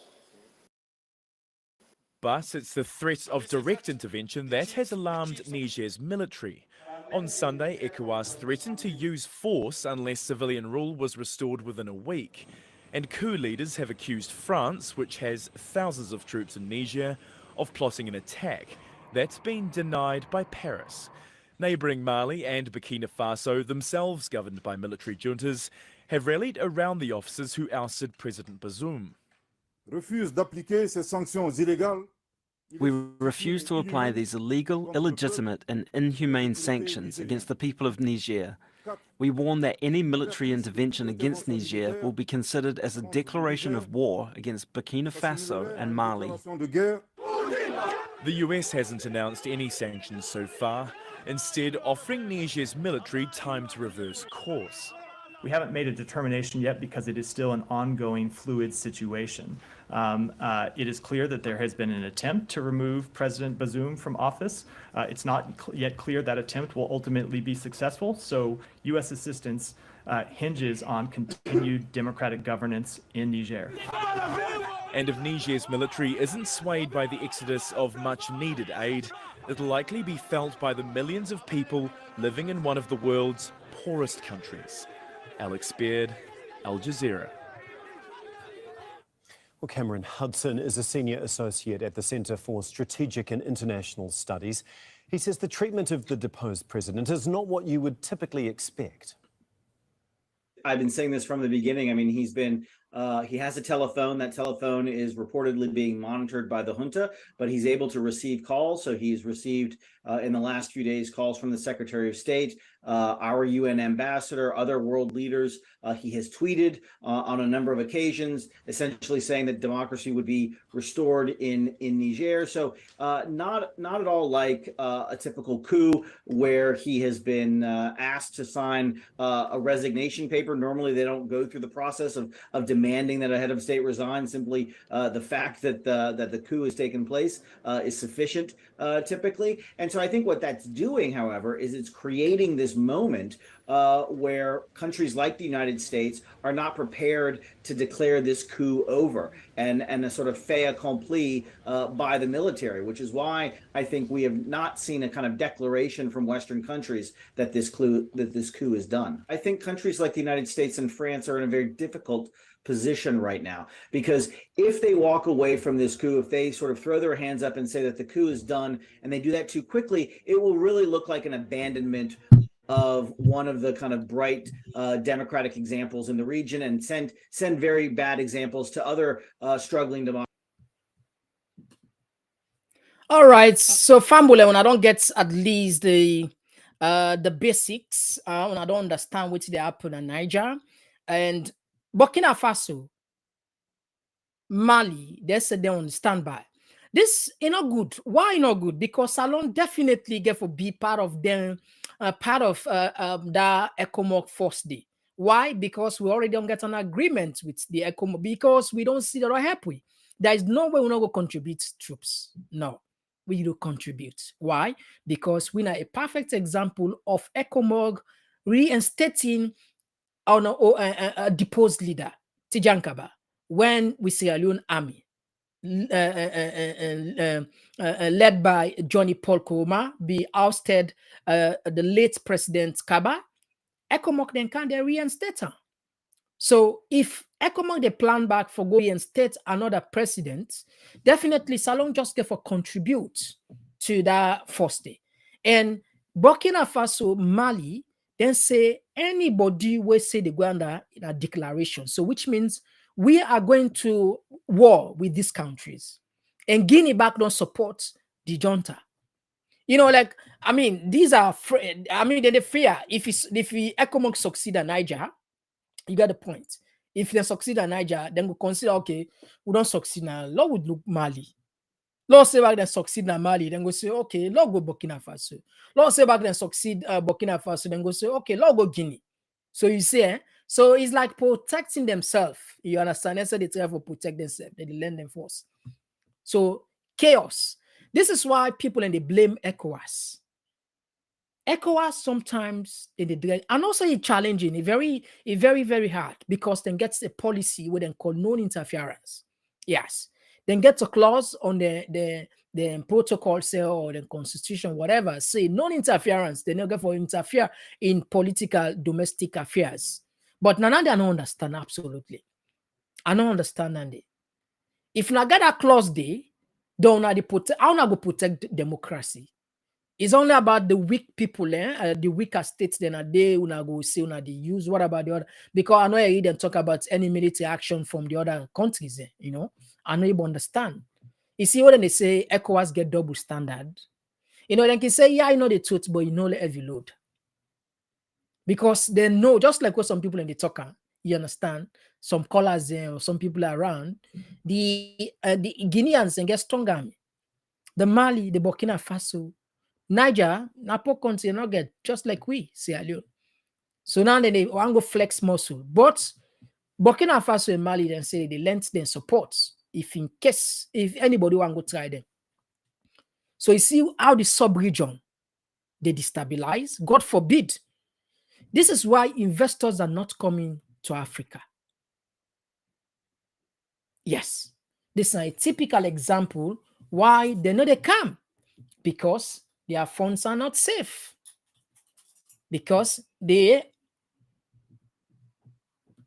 But it's the threat of direct intervention that has alarmed Niger's military. On Sunday, ECOWAS threatened to use force unless civilian rule was restored within a week. And coup leaders have accused France, which has thousands of troops in Niger, of plotting an attack. That's been denied by Paris. Neighbouring Mali and Burkina Faso, themselves governed by military juntas, have rallied around the officers who ousted President Bazoum. Refuse d'appliquer ces sanctions illégales. We refuse to apply these illegal, illegitimate and inhumane sanctions against the people of Niger. We warn that any military intervention against Niger will be considered as a declaration of war against Burkina Faso and Mali. The US hasn't announced any sanctions so far, instead offering Niger's military time to reverse course. We haven't made a determination yet because it is still an ongoing fluid situation. It is clear that there has been an attempt to remove President Bazoum from office. It's not yet clear that attempt will ultimately be successful, so U.S. assistance hinges on continued democratic governance in Niger. And if Niger's military isn't swayed by the exodus of much-needed aid, it'll likely be felt by the millions of people living in one of the world's poorest countries. Alex Beard, Al Jazeera. Well, Cameron Hudson is a senior associate at the Centre for Strategic and International Studies. He says the treatment of the deposed president is not what you would typically expect. I've been saying this from the beginning. I mean, he has a telephone. That telephone is reportedly being monitored by the junta, but he's able to receive calls. So he's received in the last few days calls from the Secretary of State, our UN ambassador, other world leaders. He has tweeted on a number of occasions, essentially saying that democracy would be restored in Niger. So not at all like a typical coup where he has been asked to sign a resignation paper. Normally, they don't go through the process of demanding that a head of state resign. Simply the fact that the coup has taken place is sufficient typically. And so I think what that's doing, however, is it's creating this moment where countries like the United States are not prepared to declare this coup over and a sort of fait accompli by the military, which is why I think we have not seen a kind of declaration from Western countries that this coup is done. I think countries like the United States and France are in a very difficult position right now, because if they walk away from this coup, if they sort of throw their hands up and say that the coup is done and they do that too quickly, it will really look like an abandonment of one of the kind of bright democratic examples in the region and send very bad examples to other struggling democracies. All right, so family, when I don't get at least the basics, when I don't understand what they happen in Niger and Burkina Faso, Mali, they said they're on standby. This is not good. Why not good? Because Salon definitely get to be part of them part of that ECOMOG force day. Why? Because we already don't get an agreement with the ECOMOG, because we don't see that are happy. There is no way we're not going to contribute troops. No, we do contribute. Why? Because we are a perfect example of ECOMOG reinstating a deposed leader, Tijankaba, when we Sierra Leone army, led by Johnny Paul Koroma, be ousted the late President Kaba, ECOMOG then can they reinstate her. So if ECOMOG they plan back for go reinstate another president, definitely Salon just get for contribute to that first day. And Burkina Faso, Mali, then say anybody will say they go under a declaration. So which means we are going to war with these countries. And Guinea back don't support the junta. You know, like, I mean, these are, I mean, they fear if ECOMOG succeed in Niger, you get the point. If they succeed in Niger, then we consider, okay, we don't succeed now. Lord would look Mali. Lord say back then succeed in Mali, then go say, okay, Lord go Burkina Faso. Lord say back then succeed Burkina Faso, then go say, okay, Lord go Guinea. So you see, so it's like protecting themselves. You understand? That's why they try to protect themselves. They lend them force. So chaos. This is why people and they blame ECOWAS. ECOWAS sometimes in the direct, and also it's challenging, very, very hard, because then gets a policy where then call non-interference. Yes. Then gets a clause on the protocol, say, or the constitution, whatever, say non-interference. They never for interfere in political domestic affairs. But none of them don't understand absolutely. I don't understand that. If you get that clause there, don't how not go protect democracy? It's only about the weak people, the weaker states. Then they go say they use. What about the other? Because I know I read and talk about any military action from the other countries. You know, I know you understand. You see when they say ECOWAS get double standard, you know, they can say, yeah, I know the truth, but you know the heavy load. Because they know, just like what some people in the talker, you understand, some callers or some people around, the Guineans and get stronger. The Mali, the Burkina Faso, Niger, Napo country not get just like we, Sierra Leone. So now they want to flex muscle. But Burkina Faso and Mali then say they lend them support if anybody want to try them. So you see how the sub-region they destabilize. God forbid. This is why investors are not coming to Africa. Yes, this is a typical example why they know they come, because their funds are not safe. Because they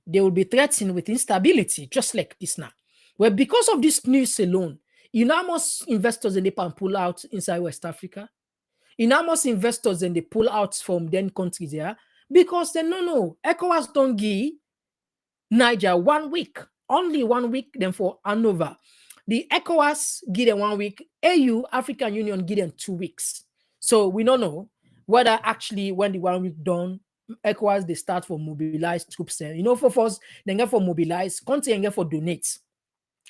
will be threatened with instability, just like this now. Well, because of this news alone, enormous investors in the pan pull out inside West Africa. Enormous investors in the pull out from then countries there, because they no, ECOWAS don't give Niger 1 week, only 1 week, then for Hanover. The ECOWAS give them 1 week, AU, African Union, give them 2 weeks. So we don't know whether actually when the 1 week done, ECOWAS, they start for mobilize troops. You know, for first, they get for mobilize, country and get for donate.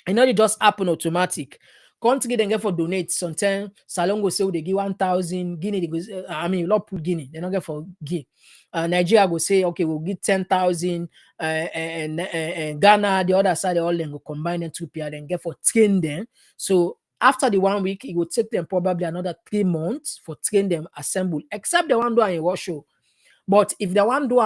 I know it just happen automatic. Country then get for donate. Sometimes Salon go say they give 1,000, Guinea, they go, I mean, lot put Guinea, they don't get for give. Nigeria go say, okay, we'll give 10,000, and Ghana, the other side, they all then go combine them together and get for train them. So after the 1 week, it will take them probably another 3 months for train them, assemble, except the one do in Russia. But if the one do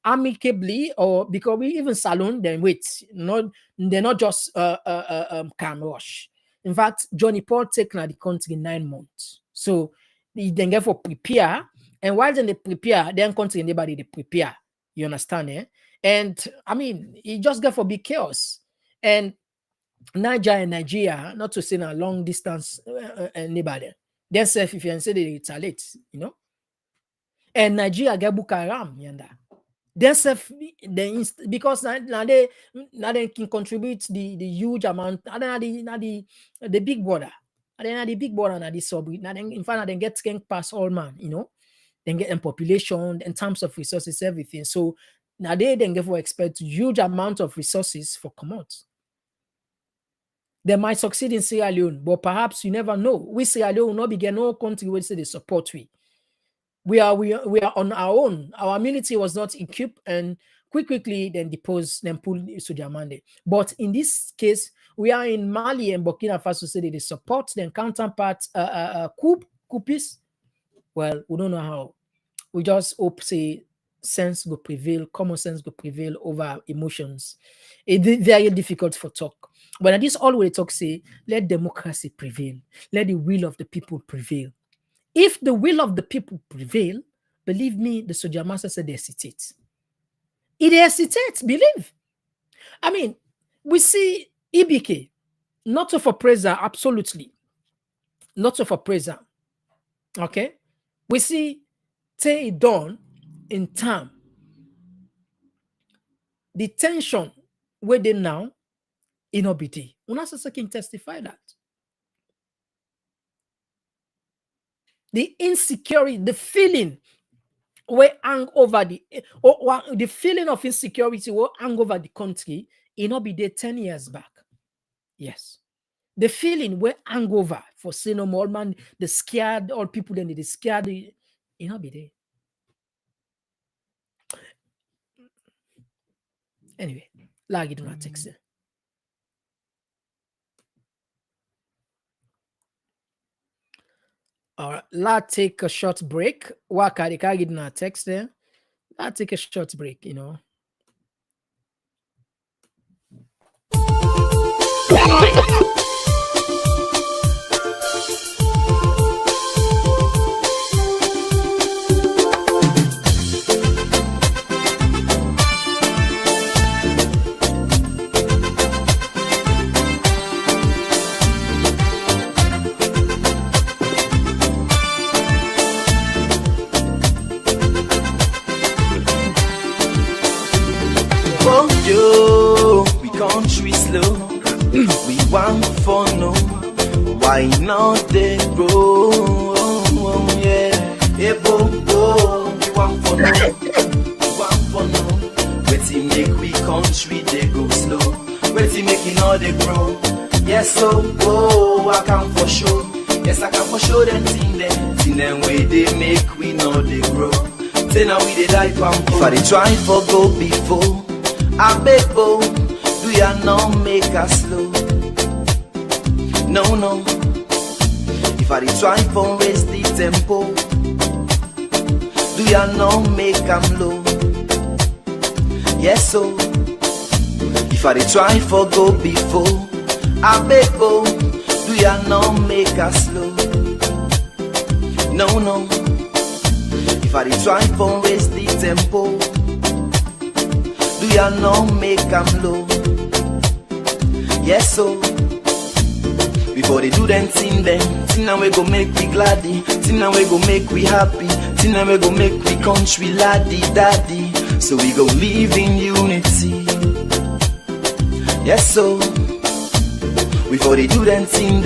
amicably, or because we even Salon, then wait, they're not just can rush. In fact, Johnny Paul taken the country 9 months. So they then get for prepare, and while they prepare, then country anybody they prepare. You understand, eh? And I mean, it just get for big chaos. And Nigeria, not to say a long distance anybody. Then if you say they retaliate, you know. And Nigeria get Boko Haram, yanda. Because now they can contribute the huge amount. The big border. The big border na the sub. In fact, they get skank past all man, you know. Then get in population, in terms of resources, everything. So now they then get for expect huge amount of resources for commodities. They might succeed in Sierra Leone, but perhaps you never know. We Sierra Leone will not begin no country will say they support we. we are on our own. Our military was not equipped, and quickly then depose, then pull Sojamande. But in this case, we are in Mali and Burkina Faso, say they support their counterparts, coupists. Well, we don't know how. We just hope say sense will prevail, common sense will prevail over emotions. It's very difficult for talk. But this all we talk say, let democracy prevail, let the will of the people prevail. If the will of the people prevail, believe me, the Soja Master said they hesitate. It hesitates, believe. I mean, we see EBK, not of a praiser, absolutely. Not of a praiser. Okay? We see Tay Dawn in time. The tension where they now in OBD. Unasa can testify that. The insecurity, the feeling will hang over the feeling of insecurity will hang over the country in OBD 10 years back. Yes. The feeling will hang over for Sino Molman, the scared, all people then they scared in OBD. Anyway, lag do not text it. All right, let's take a short break. Waka the car getting a text there. Let's take a short break, you know. We country slow. We want for no. Why not they grow? Yeah. Hey, bo, we want for no. We want for no. Wait make we country they go slow. Wait make it all they grow. Yes, so I can for sure. Yes, I can for sure them thing them. Thing them way they make we know they grow. Say now we they die from. If I they try for go before. I beg, do ya not make us slow? No. If I try for raise the tempo, do ya not make them low? Yes, so if I try for go before, I beg, do ya not make us slow? No. If I try for raise the tempo, do ya no make them low? Yes, so before they do them thing now we go make we gladdy, thing now we go make we happy, thing now we go make we country laddie daddy. So we go live in unity. Yes, so before they do them thing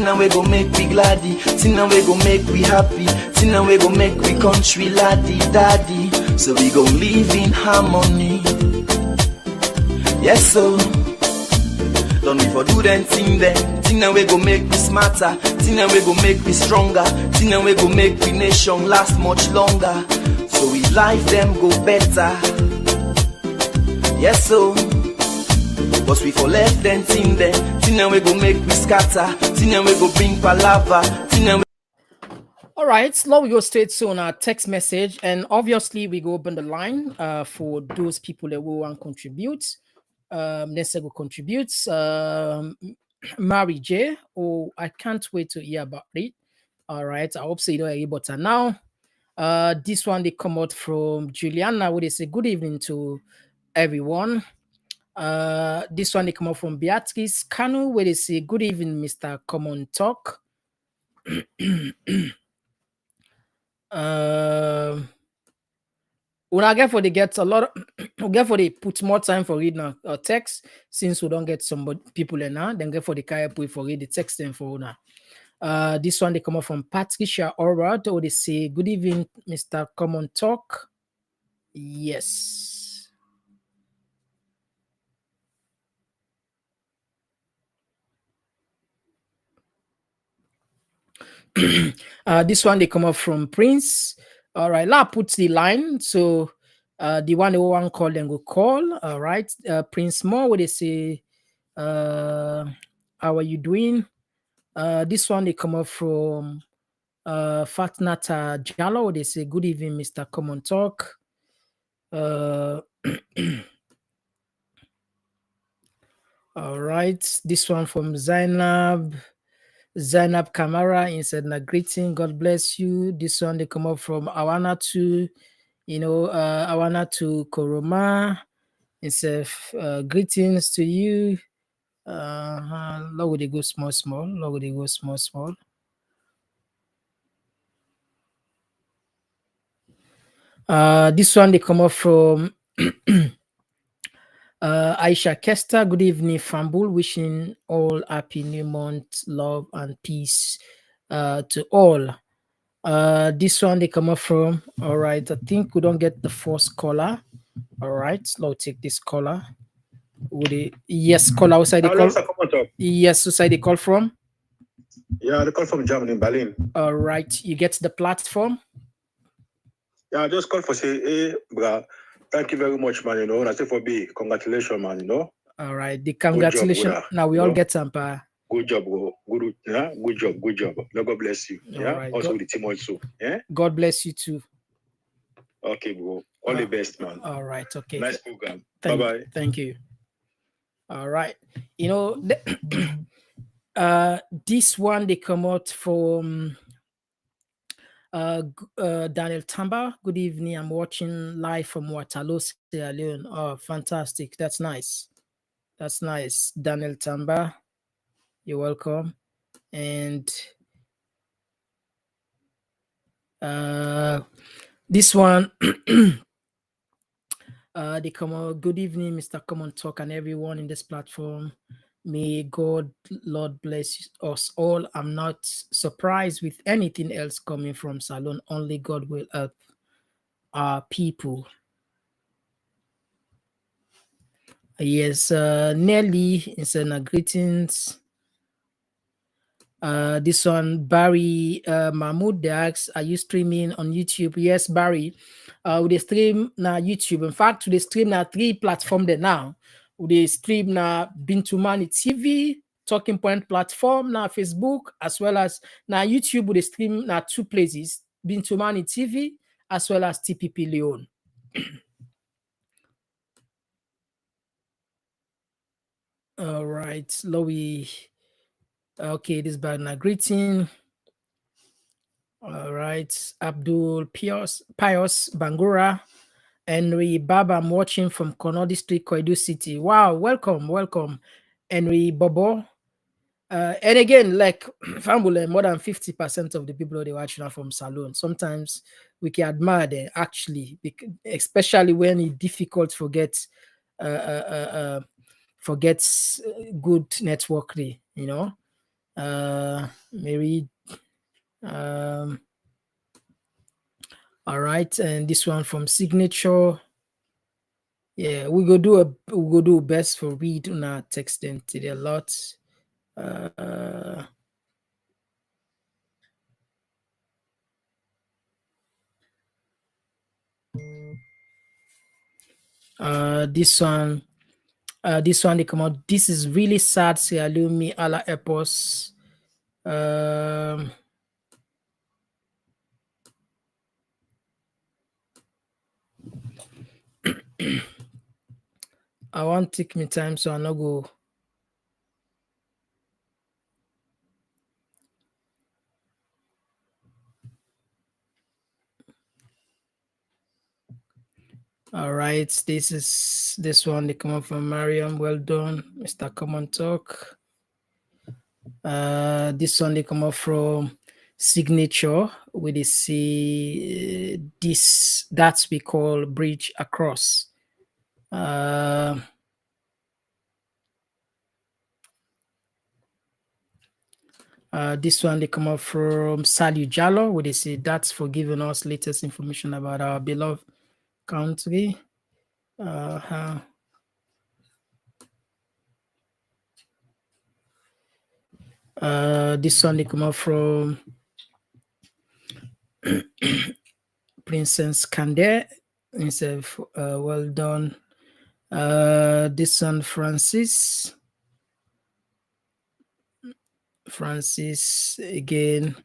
now we go make we gladdy, thing now we go make we happy, thing now we go make we country laddie daddy. So we go live in harmony. Yes, so don't we for do them thing now we go make we smarter, thing now we go make we stronger, thing now we go make we nation last much longer. So we life them go better. Yes, so but we for left them thing now we go make we scatter, thing now we go bring palava, thing now we. All right, now we go straight to on our text message, and obviously we go open the line for those people that will want to contribute. Let's say go contribute. Mary J. Oh, I can't wait to hear about it. All right, I hope so you know about it now. This one they come out from Juliana, where they say good evening to everyone. This one they come out from Beatrice Kanu, where they say good evening, Mr. Komon-Tok. When I get for they get a lot of get for they put more time for reading our text since we don't get some people in now, then get for the carry put for read the text then for now. This one they come up from Patricia Orad, or they say good evening, Mr. Komon-Tok. Yes. This one they come up from Prince. All right, La puts the line. So the one who want call then go call. All right. Prince Moore, what they say, how are you doing? This one they come up from Fatnata Jallo. They say, good evening, Mr. Komon-Tok. All right. This one from Zainab Kamara said, "Na greeting, God bless you." This one they come up from Awana to, Awana to Koroma. It says, greetings to you. Lord, would they go small, small? Lord, would they go small, small? This one they come up from Aisha Kester. Good evening, Fambul. Wishing all happy new month, love and peace to all. This one they come up from. All right, I think we don't get the first caller. All right, let's take this caller. Would it? Yes, caller outside the call. Yes, outside the call from. Yeah, the call from Germany, Berlin. All right, you get the platform. Yeah, I just called for say, hey, bro, thank you very much, man. I say for B, congratulations, man. All right, the congratulations. Job, now we all get some. Good job, bro. Good job, good job. God bless you. All Yeah, right, also the team also. Yeah. God bless you too. Okay, bro. All the best, man. All right, okay. Nice program. Thank, Bye-bye. Thank you. All right. This one they come out from Daniel Tamba. Good evening. I'm watching live from Waterloo, Sierra Leone. Oh, fantastic. That's nice. That's nice. Daniel Tamba, you're welcome. And this one they come out. Good evening, Mr. Komon-Tok and everyone in this platform. May God, Lord, bless us all. I'm not surprised with anything else coming from Salon. Only God will help our people. Yes, Nelly is greetings. This one, Barry Mahmoud, they asks, are you streaming on YouTube? Yes, Barry. We stream now YouTube. In fact, we stream now 3 platforms there now. We stream now Bintumani TV, Talking Point platform, now Facebook, as well as now YouTube. We stream now 2 places, Bintumani TV, as well as TPP Leon. All right, Lowy. Okay, this bad now greeting. All right, Abdul Pius Bangura, Henry Baba. I'm watching from Kono District, Koidu City. Wow, welcome, Henry Bobo. And again, like Fambule, more than 50% of the people they watch now from Salon. Sometimes we can admire them actually, especially when it's difficult to forgets good networking, maybe all right, and this one from Signature. Yeah, we go do best for read on our text entity a lot. This one they come out. This is really sad. Say Alumi ala epos. I want to take me time, so I no go. All right, this one they come up from Mariam. Well done, Mr. Komon-Tok. This one they come up from Signature. We they see this that we call bridge across. This one they come up from Saliu Jallo, where they say that's for giving us latest information about our beloved country. This one they come up from Princess Kande. Himself, well done. This one, Francis again.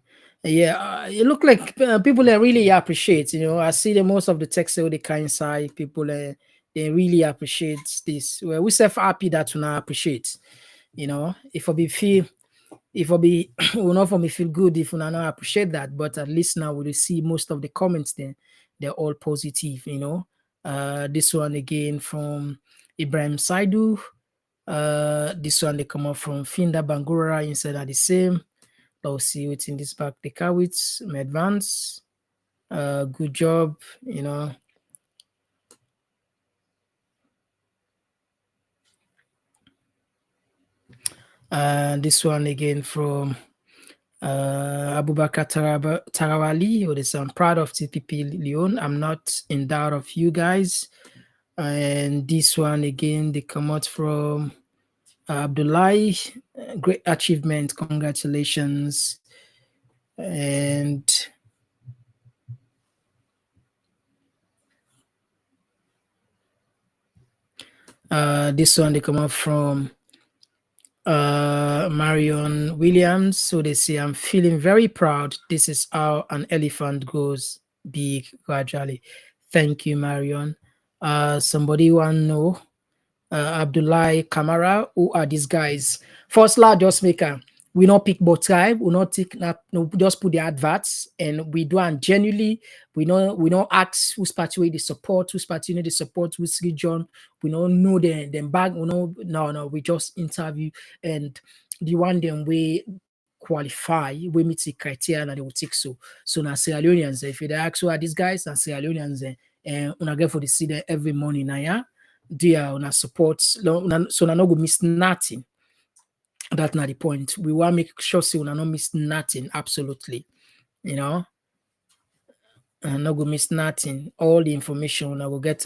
Yeah, it look like people really appreciate. I see the most of the text with the kind side people. They really appreciate this. Well, we self happy that we now appreciate. If I be feel, if I be, will not for me feel good if we not appreciate that. But at least now we see most of the comments there. They're all positive. This one again from Ibrahim Saidu. This one they come up from Finda Bangura instead of the same. Let's see what's in this back. The Kawits, advance. Good job, This one again from Abubakar Tarawali, who is I'm proud of TPP Leon. I'm not in doubt of you guys. And this one again, they come out from Abdullahi. Great achievement, congratulations. And this one they come out from Marion Williams. So they say, I'm feeling very proud. This is how an elephant grows big gradually. Thank you, Marion. Somebody want to know, Abdullahi Kamara, who are these guys? First just maker. We not pick both tribe, we not take no, just put the adverts, and we do and genuinely we don't ask who's party the support, who's party the support, who's region, we don't know them back, no, we just interview, and the one them we qualify, we meet the criteria and they will take so now Sierra Leoneans, if they ask who are these guys, and Sierra Leoneans, and una get for the see them every morning now, yeah, they are una support, so na no go miss nothing. That's not the point. We want to make sure we will not miss nothing. Absolutely, and not go miss nothing. All the information I will get.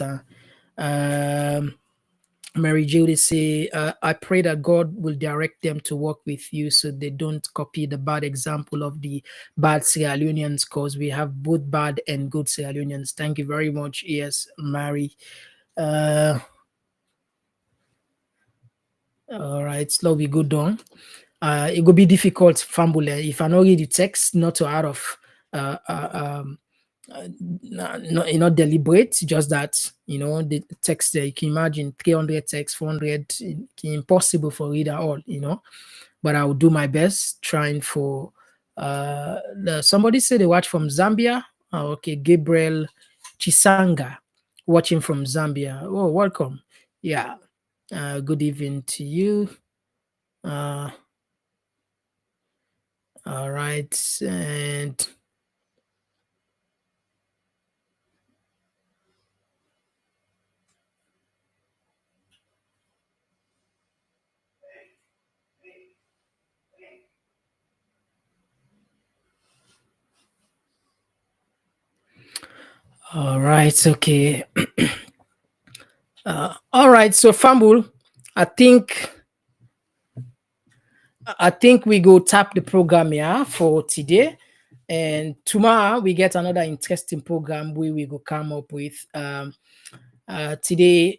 Mary Judy say, I pray that God will direct them to work with you so they don't copy the bad example of the bad Sierra Leoneans, because we have both bad and good Sierra Leoneans. Thank you very much. Yes, Mary. All right, slow be good done. It will be difficult fumble if I know read the text, not to out of not deliberate, just that the text there, you can imagine 300 text, 400, impossible for reader all, but I will do my best trying for somebody said they watch from Zambia. Okay, Gabriel Chisanga watching from Zambia. Oh, welcome. Yeah, good evening to you. All right, and all right, okay. All right, so Fambul, I think we go tap the program here for today, and tomorrow we get another interesting program where we go come up with. Today,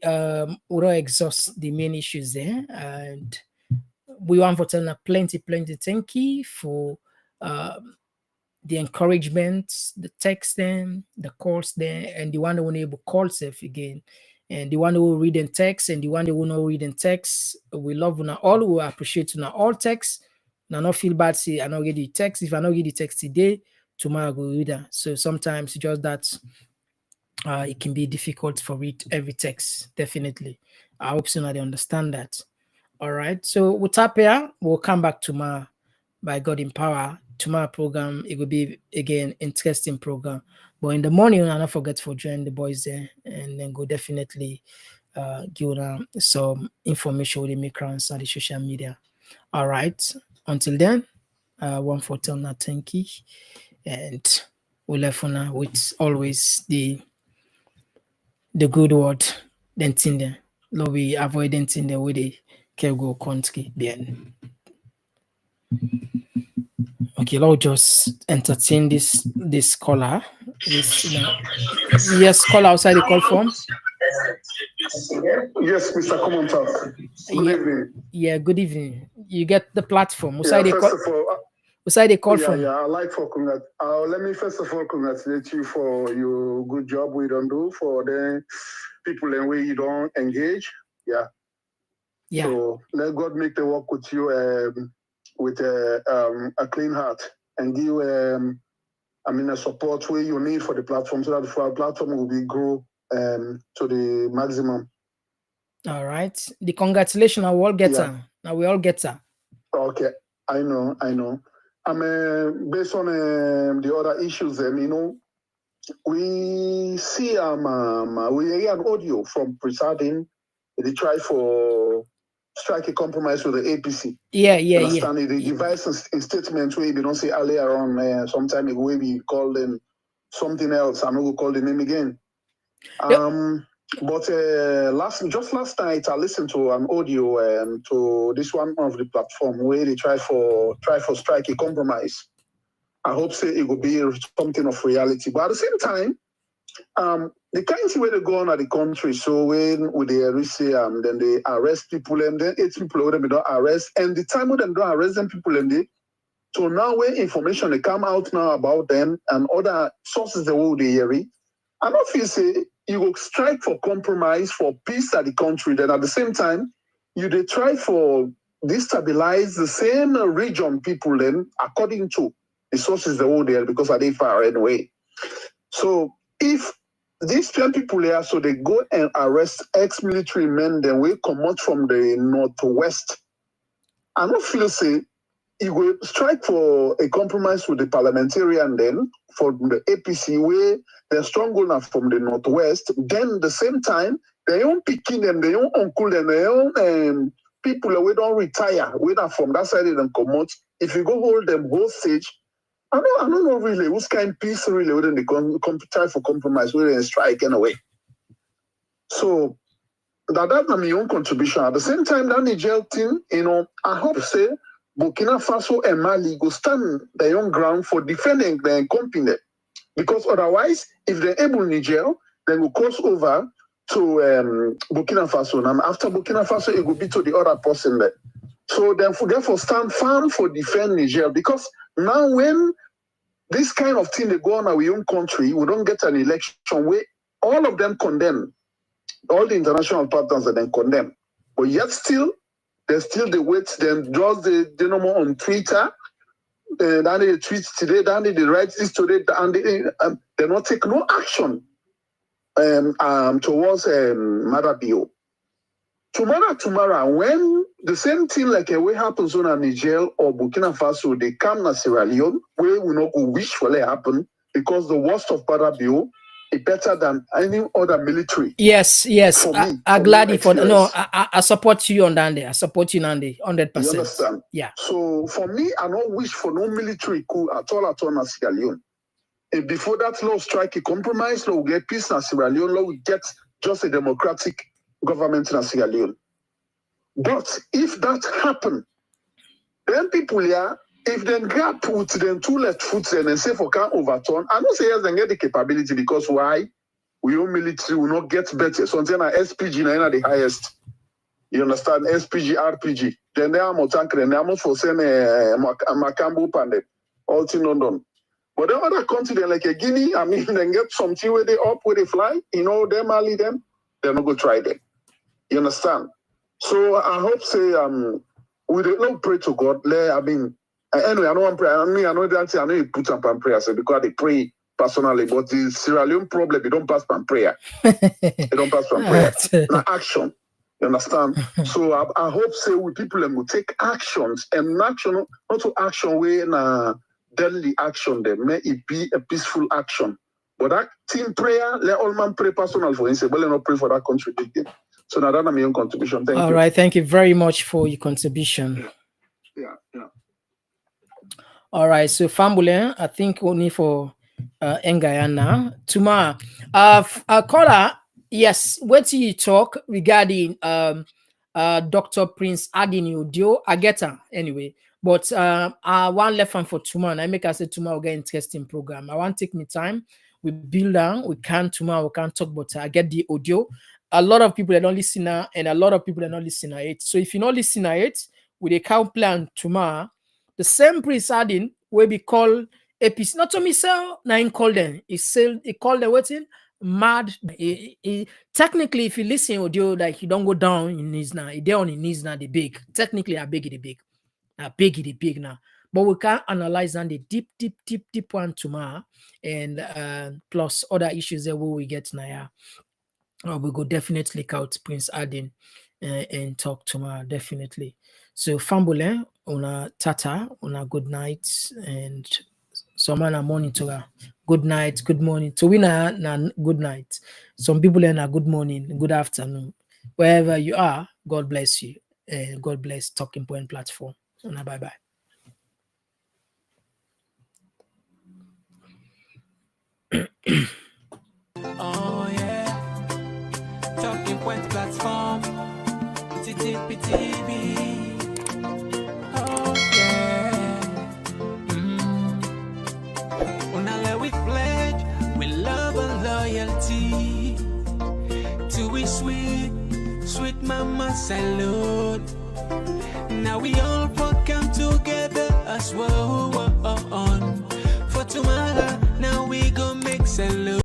we don't exhaust the main issues there, and we want to tell plenty thank you for the encouragement, the text them, the calls there, and the one that will able call self again. And the one who will read in text and the one that will not read in text. We love una all, we appreciate una all text. Now not feel bad, say I not get the text. If I not get the text today, tomorrow I go read that. So sometimes just that it can be difficult for read every text, definitely. I hope so now they understand that. All right. So we'll tap here, we'll come back tomorrow by God in power. Tomorrow program, it will be again interesting program. But in the morning, I not forget for join the boys there, and then go definitely give them some information with the make rounds on the social media. All right. Until then, one for tell thank you, and we left for now with always the good word. Then thing there, Lord, we avoid anything there with the go country then. Okay, Lord, just entertain this caller Yes, call outside the call form. Yes, Mr. Komon-Tok. Good evening. Yeah, good evening. You get the platform. First of all, Outside call from. Yeah, I'd like for let me first of all congratulate you for your good job we don't do for the people and way you don't engage. Yeah. So let God make the work with you with a clean heart and give a support where you need for the platform so that our platform will be grow to the maximum. All right. The congratulations, I will get her. Now we all get her. Okay, I know. Based on the other issues, we see we hear an audio from Presiding. They try for strike a compromise with the APC. Understand it? The device in statements where they don't say earlier on sometime ago we call them something else. I'm not gonna call the name again. But last night I listened to an audio to this one of the platform where they try for strike a compromise. I hope say it will be something of reality. But at the same time, the kind of way they go on at the country, so when with the then they arrest people and then 8 people them don't arrest, and the time when they don't arrest them people and they so now when information they come out now about them and other sources they will they hear it, I don't feel say you will strike for compromise for peace at the country, then at the same time you they try for destabilize the same region people then according to the sources they will there because are they far anyway. So if these 10 people here, so they go and arrest ex-military men, then we come out from the northwest. I don't feel say you will strike for a compromise with the parliamentarian then for the APC where they're strong enough from the northwest. Then the same time, they own picking them, they own uncle them, they own people we don't retire, whether from that side they don't come out. If you go hold them both stage, I don't know really who's kind of peace really within the try for compromise within strike anyway. So that's my own contribution. At the same time, that Niger thing, I hope say Burkina Faso and Mali go stand their own ground for defending their company. Because otherwise, if they're able Niger, they will cross over to Burkina Faso. And after Burkina Faso, it will be to the other person there. So therefore stand firm for defend Niger. Because now when this kind of thing they go on our own country, we don't get an election where all of them condemn, all the international partners that then condemn. But yet still, they wait, then draws the number on Twitter, and then they tweet today, then they write this today, and they not take no action towards Madabio. Tomorrow, when the same thing like a way happens on Niger or Burkina Faso, they come to Sierra Leone, where we not go wish for it happen because the worst of Madabio is better than any other military. Yes. I'm glad for no. I support you on that. I support you on the 100%. You understand? Yeah. So for me, I don't wish for no military coup at all in Sierra Leone. And before that law strike a compromise, law will get peace in Sierra Leone, law will get just a democratic government in Sierra Leone. But if that happen, then people here, if they grab with them 2 left foot and then say for can't overturn, I don't say yes, they get the capability because why? We own military will not get better. So until SPG na the highest. You understand? SPG, RPG. Then they are more tanker and they are more for saying Macambo Pande, all in London. But the other country, like a Guinea, I mean, they get something where they up, where they fly, they Mali them, they're not going to try them. You understand? So I hope say we don't pray to God. Anyway, I know I'm praying. I know that I know you put up on prayer because they pray personally, but the Sierra Leone problem, they don't pass on prayer. They don't pass on prayer. Now action. You understand? So I hope say we people will take actions and action, not to action where deadly action there. May it be a peaceful action. But that team prayer, let all man pray personal for himself, but let not pray for that country again. So now that's my own contribution. Thank you. All right, thank you very much for your contribution. Yeah. All right, so Fambule, I think only for Engayana. Tuma, caller, yes, what do you talk regarding Dr. Prince Adini Odio Ageta? Anyway, But I want left hand for tomorrow. And I make us say tomorrow get interesting program. I want to take me time. We build down. We can tomorrow. We can talk, but I get the audio. A lot of people that don't listen now, and a lot of people that don't listen at it. So if you not listen at it, with a count plan tomorrow, the same priest adding will be called episode. Not to me, sir. Now he call them. He called the waiting mad. Technically, if you listen audio, like you don't go down in knees now. They on his knees now. They big. Technically, I beg it. They big. I beg it. They big now. But we can analyze on the deep one tomorrow, and plus other issues that we get now. We go definitely out Prince Adin and talk tomorrow, definitely. So Fambule, una tata, una good night, and some man morning to her. Good night, good morning. To we na good night. Some people are na good morning, good afternoon. Wherever you are, God bless you. And God bless Talking Point platform. Una bye bye. Oh yeah, Talking Point platform, TTPTV. Oh yeah, Unale we pledge, we love and loyalty to we sweet mama salute. Now we all come together as well on for tomorrow. Now we go make salute.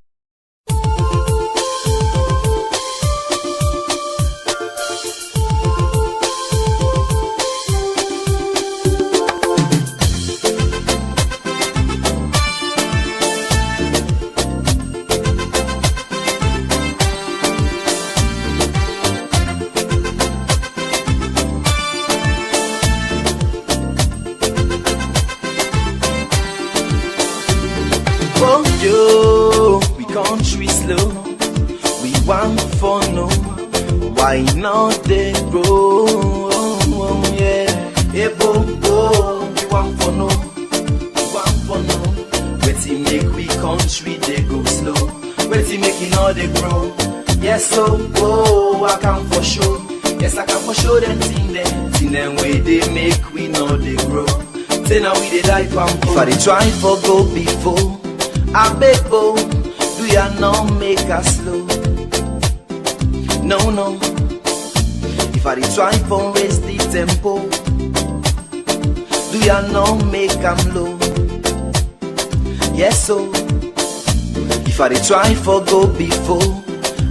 We country slow, we want for no. Why not they grow? Yeah, hey, bo, we want for no, Wait till make we country they go slow. Wait till making all they grow. Yes, so I can for sure. Yes, I can for sure them thing them way they make we know they grow. Say now we they die from. If I they try for go before. I beg, do ya not make us slow? No. If I try for raise the tempo, do ya not make them low? Yes, so if I try for go before,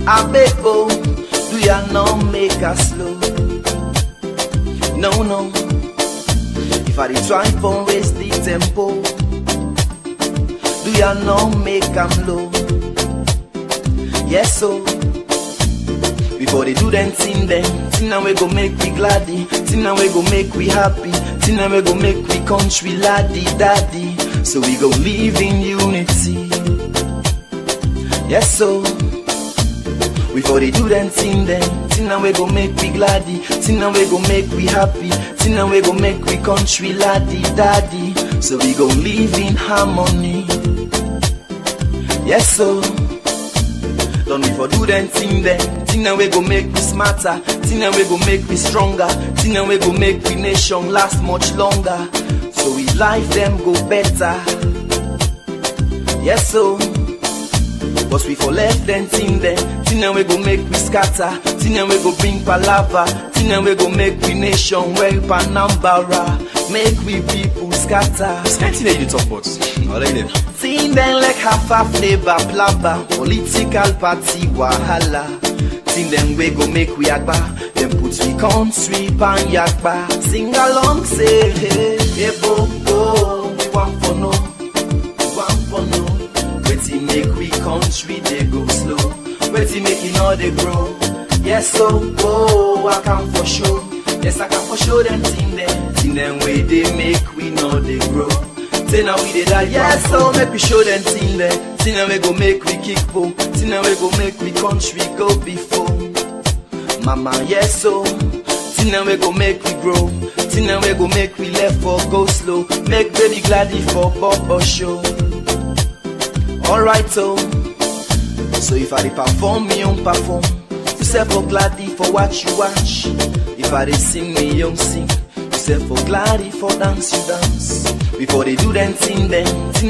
I beg, do ya not make us slow? No. If I try for raise the tempo, do ya not make them low? Yes, so before they do them thing now we go make we gladdy, thing now we go make we happy, thing now we go make we country laddie daddy. So we go live in unity. Yes, so before they do them thing now we go make we gladdy, thing now we go make we happy, thing now we go make we country laddie daddy. So we go live in harmony. Yes, so don't we for do them thing now we go make we smarter, thing now we go make we stronger, thing now we go make we nation last much longer. So we life them go better. Yes, so but we for left them thing now we go make we scatter, thing now we go bring palava, thing now we go make we nation well panambara, make we people scatter. Scanty you talk about. Thing them like half a flavor plaba, political party wahala. Thing them we go make we agba, them put we country pan yakba. Sing along say hey bo, we want for no, Wait till make we country they go slow, wait till making all they grow. Yes, so I can for sure. Yes, I can for sure them thing them way they make we know they grow. Say now we did that, yes, so make we show them thing now we go make we kick boom, thing now we go make we country go before. Mama, yes, so thing now we go make we grow, thing now we go make we left for go slow, make baby gladdy for Bobo show. Alright, so if I perform me on perform, you say for gladdy for what you watch. If I sing me young sing, you say for gladdy, for dance you dance. Before they do them thing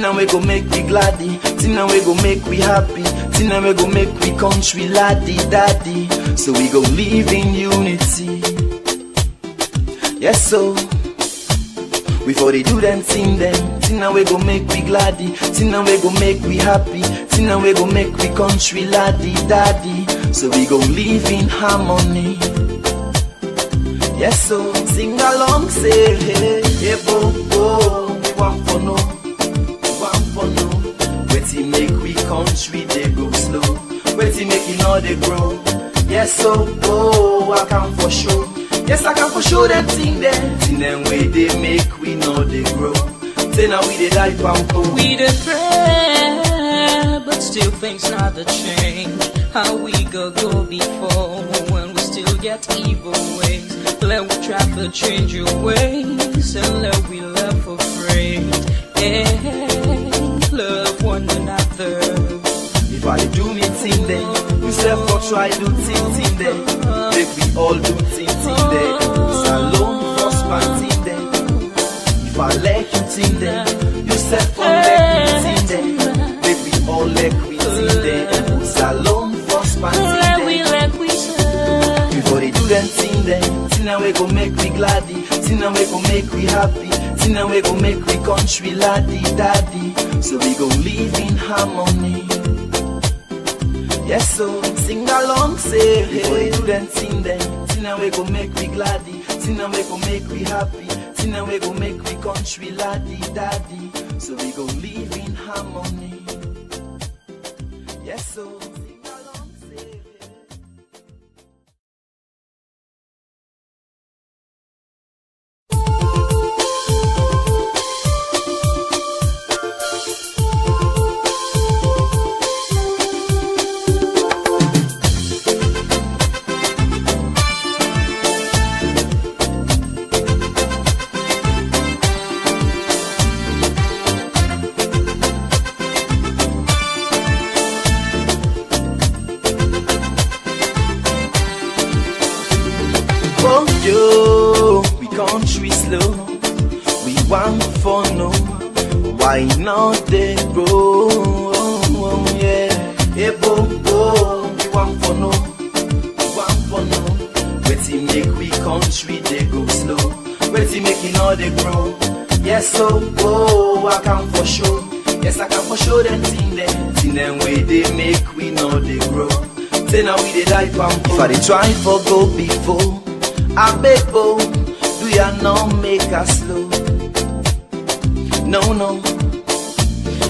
now we go make we gladdy, thing now we go make we happy, thing now we go make we country laddie daddy. So we go live in unity. Yes so. Before they do them thing now we go make we gladdy, thing now we go make we happy, thing now we go make we country laddie daddy. So we go live in harmony. Yes so sing along say hey, hey bo bo, we want for no, we want for no. Wait make we country they go slow, wait make it all they grow. Yes so oh I can for sure. Yes, I can for sure them thing them way they make we know they grow. Say now we they die pampo. We dey pray, but still things not the change. How we go before when we still get evil ways. Let we try to change your ways and let we love for free. Yeah, love one another. If I do me thing then, you self for try do thing then. Make we all do thing then. Salon first party then. If I like you thing then, you self for like me thing then. Make we all like we thing then. Salon first party then. Before they do them thing then, now we go make we gladdy, now we go make we happy, now we go make we country laddie daddy. So we go live in harmony. Yes, so sing along, say hey. Before they do them thing then, now we go make we gladdy, now we go make we happy, now we go make we country laddie daddy. So we go live in harmony. Yes, so sing along, say hey. We country slow, we want for no. Why not they grow? Yeah, hey bo bo, we want for no, we want for no. Waiting make we country they go slow, waiting making all they grow. Yes so oh I can for sure, yes I can for sure them thing them way they make we know they grow. Say now we they die pampo. If I they try for go before. I beg bo, do ya not make us slow? No, no.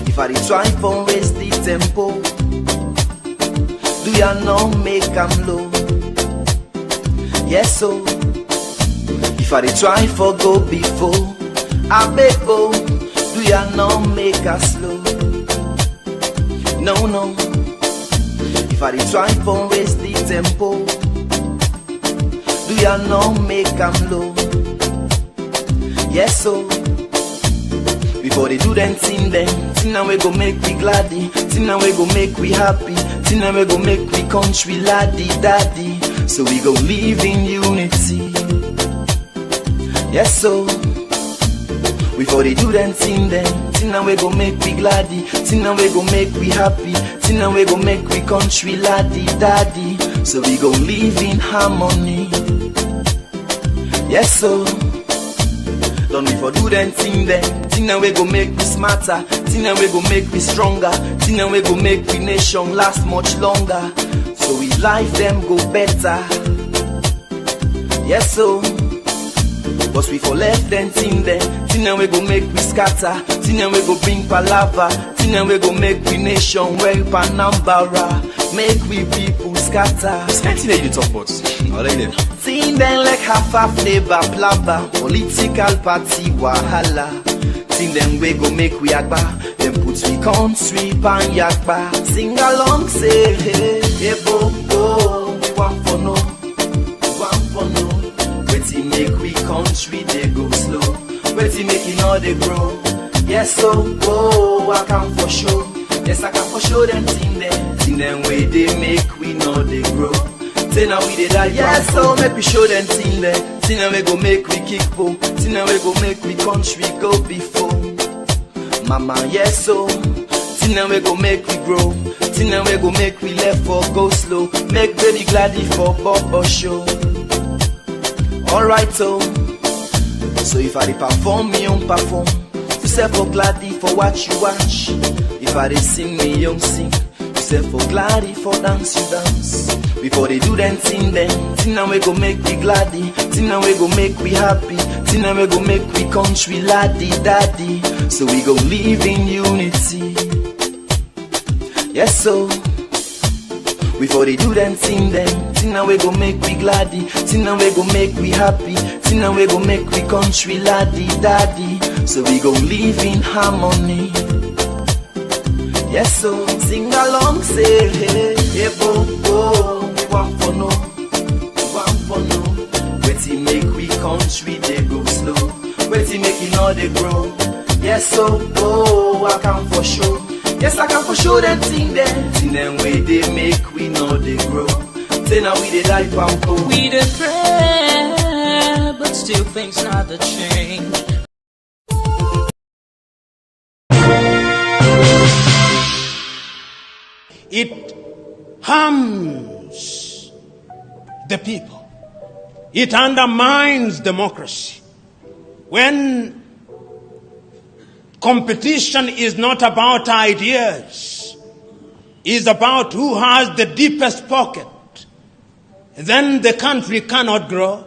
If I try for raise the tempo, do ya not make am low? Yes, so. If I try for go before, I beg bo, do ya not make us slow? No, no. If I try for raise the tempo, do ya not make am low? Yes, so. Before they do them thing now we go make we gladdy, thing now we go make we happy, thing now we go make we country laddie daddy. So we go live in unity. Yes, so. Before they do them thing now we go make we gladdy, thing now we go make we happy, thing now we go make we country laddie daddy. So we go live in harmony. Yes, so. Don't we for do them thing now we go make we smarter, thing now we go make we stronger, thing now we go make we nation last much longer. So we life them go better. Yes, so. But we for left them thing now we go make we scatter, thing now we go bring palava, thing now we go make we nation well panambara, make we people scatter. Scanty they do talk about. Thing them like half labor plaba, political party wahala. Thing them we go make we agba, them put we country pan yakba. Sing along say hey, hey bo bo, we want for no, we want for no. Waiting make we country they go slow, waiting making all they grow. Yes so oh I can for sure, yes I can for sure them thing them way they make we know they grow. Say now we did that, yes, so make we show them thing there. See now we go make we kick boom. See now we go make we country go before. Mama, yes, so. See now we go make we grow. See now we go make we left for go slow. Make baby gladdy for Bobo show. Alright, so if I perform, me on perform. You say for gladdy for watch you watch. If I sing, me young sing. You say for gladdy for dance you dance. Before they do them thing then, thing now we go make we gladdy. Thing now we go make we happy. Thing now we go make we country laddie daddy. So we go live in unity. Yes, so before they do them thing then, thing now we go make we gladdy. Thing now we go make we happy. Thing now we go make we country laddie daddy. So we go live in harmony. Yes, so sing along, say hey, hey, bo, bo. We want for no, we want for no. Wait make we country they go slow. Wait make it know they grow. Yes, so oh, I can for sure. Yes, I can for sure them thing then. Thing them way they make we know they grow. Say now we they die pampo. We dey pray, but still things not the change. It harms the people. It undermines democracy. When competition is not about ideas, is about who has the deepest pocket, then the country cannot grow.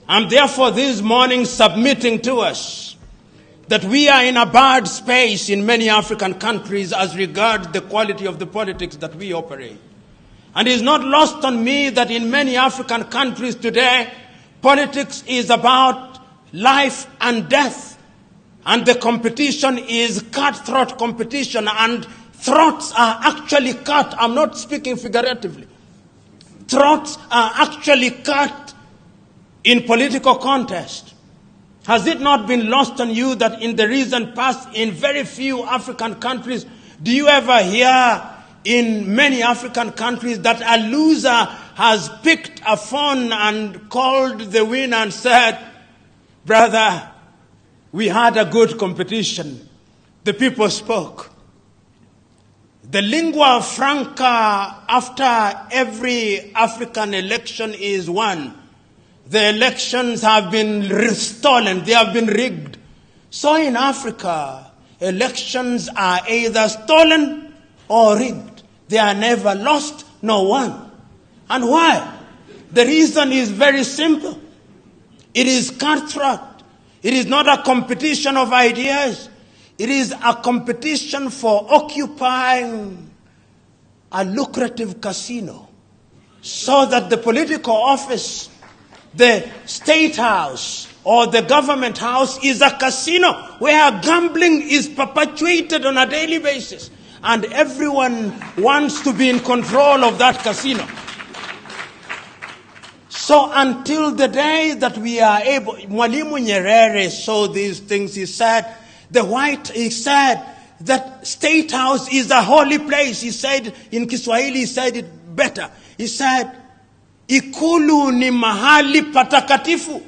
I'm therefore this morning submitting to us that we are in a bad space in many African countries as regards the quality of the politics that we operate. And it's not lost on me that in many African countries today, politics is about life and death. And the competition is cutthroat competition, and throats are actually cut. I'm not speaking figuratively. Throats are actually cut in political contest. Has it not been lost on you that in the recent past, in very few African countries, do you ever hear in many African countries that a loser has picked a phone and called the winner and said, brother, we had a good competition. The people spoke. The lingua franca after every African election is won. The elections have been stolen, they have been rigged. So in Africa, elections are either stolen or rigged. They are never lost nor won. And why? The reason is very simple. It is cutthroat. It is not a competition of ideas. It is a competition for occupying a lucrative casino so that the political office, the state house or the government house is a casino where gambling is perpetuated on a daily basis, and everyone wants to be in control of that casino. So until the day that we are able, Mwalimu Nyerere saw these things. He said that state house is a holy place. He said in Kiswahili, he said it better. He said, Ikulu ni mahali patakatifu.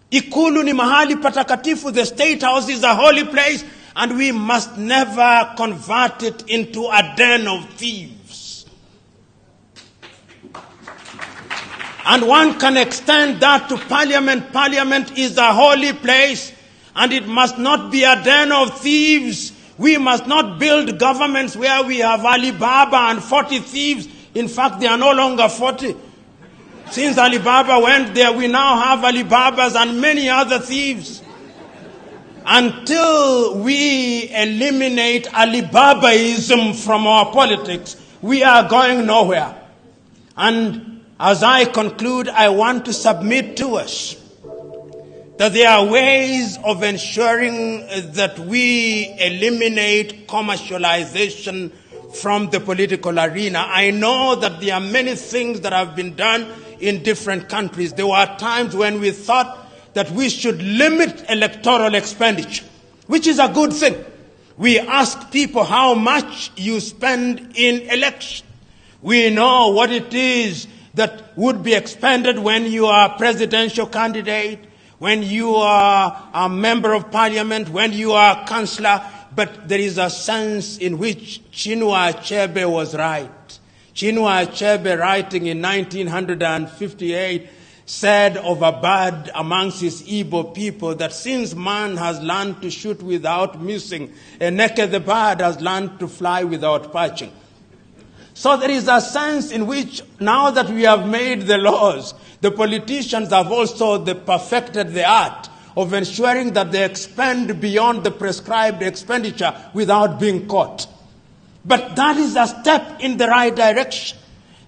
Ikulu ni mahali patakatifu. The state house is a holy place, and we must never convert it into a den of thieves. And one can extend that to parliament. Parliament is a holy place, and it must not be a den of thieves. We must not build governments where we have Alibaba and 40 thieves. In fact, they are no longer 40. Since Alibaba went there, we now have Alibabas and many other thieves. Until we eliminate Alibabaism from our politics, we are going nowhere. And as I conclude, I want to submit to us that there are ways of ensuring that we eliminate commercialization from the political arena. I know that there are many things that have been done in different countries. There were times when we thought that we should limit electoral expenditure, which is a good thing. We ask people how much you spend in election. We know what it is that would be expended when you are a presidential candidate, when you are a member of parliament, when you are a councillor, but there is a sense in which Chinua Achebe was right. Chinua Achebe, writing in 1958, said of a bird amongst his Igbo people that since man has learned to shoot without missing, a naked the bird has learned to fly without perching. So there is a sense in which now that we have made the laws, the politicians have also perfected the art of ensuring that they expend beyond the prescribed expenditure without being caught. But that is a step in the right direction.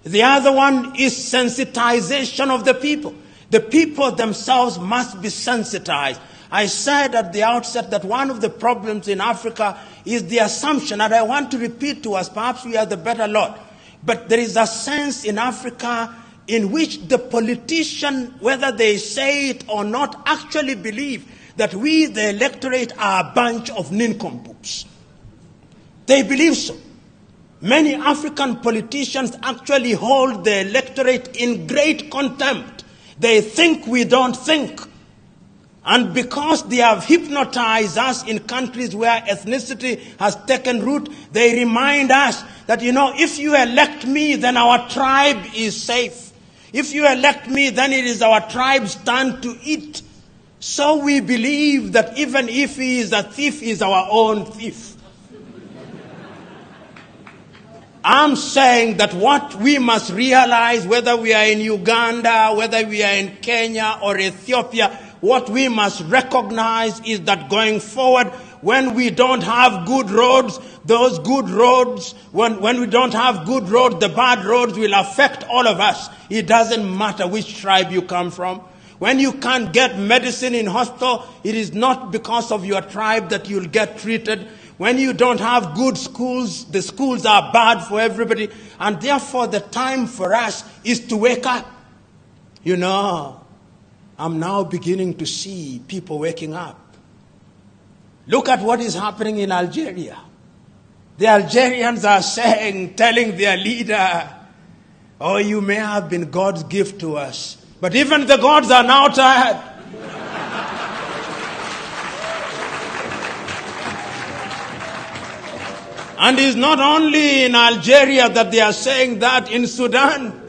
The other one is sensitization of the people. The people themselves must be sensitized. I said at the outset that one of the problems in Africa is the assumption, and I want to repeat to us, perhaps we are the better lot, but there is a sense in Africa in which the politician, whether they say it or not, actually believe that we, the electorate, are a bunch of nincompoops. They believe so. Many African politicians actually hold the electorate in great contempt. They think we don't think. And because they have hypnotized us in countries where ethnicity has taken root, they remind us that, if you elect me, then our tribe is safe. If you elect me, then it is our tribe's turn to eat. So we believe that even if he is a thief, he is our own thief. I'm saying that what we must realize, whether we are in Uganda, whether we are in Kenya or Ethiopia, what we must recognize is that going forward, when we don't have good roads, those good roads, when we don't have good roads, the bad roads will affect all of us. It doesn't matter which tribe you come from. When you can't get medicine in hospital, it is not because of your tribe that you'll get treated. When you don't have good schools, the schools are bad for everybody. And therefore, the time for us is to wake up. I'm now beginning to see people waking up. Look at what is happening in Algeria. The Algerians are telling their leader, oh, you may have been God's gift to us, but even the gods are now tired. And it's not only in Algeria that they are saying that. In Sudan,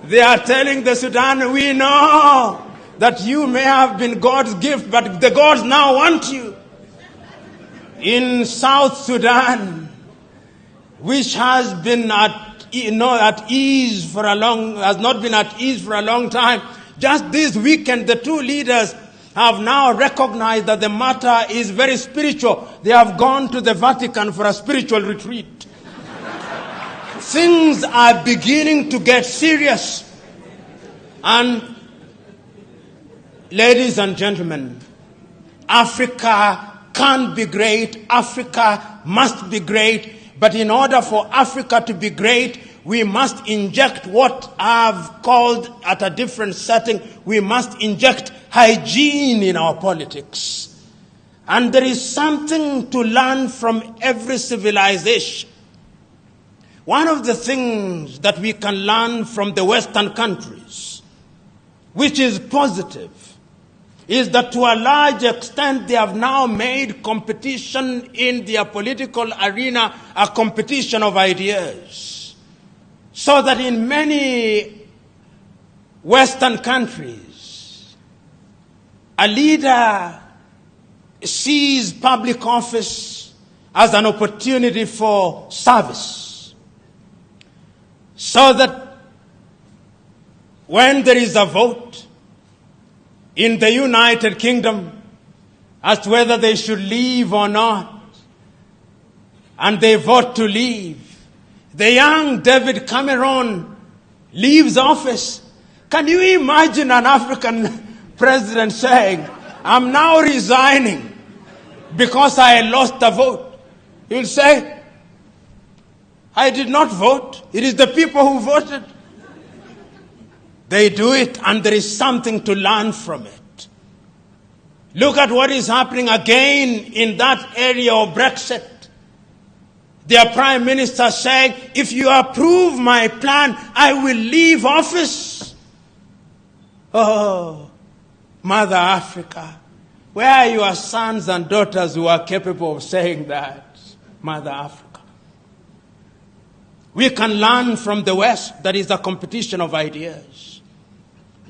they are telling the Sudan, we know that you may have been God's gift, but the gods now want you. In South Sudan, which has been at ease for a long time, just this weekend, the two leaders have now recognized that the matter is very spiritual. They have gone to the Vatican for a spiritual retreat. Things are beginning to get serious. And ladies and gentlemen, Africa can be great. Africa must be great. But in order for Africa to be great, we must inject what I've called at a different setting, we must inject hygiene in our politics. And there is something to learn from every civilization. One of the things that we can learn from the Western countries, which is positive, is that to a large extent they have now made competition in their political arena a competition of ideas. So that in many Western countries, a leader sees public office as an opportunity for service. So that when there is a vote in the United Kingdom as to whether they should leave or not, and they vote to leave, the young David Cameron leaves office. Can you imagine an African president saying, I'm now resigning because I lost the vote? He'll say, I did not vote. It is the people who voted. They do it, and there is something to learn from it. Look at what is happening again in that area of Brexit. Their prime minister saying, if you approve my plan, I will leave office. Oh, Mother Africa, where are your sons and daughters who are capable of saying that, Mother Africa? We can learn from the West. That is a competition of ideas.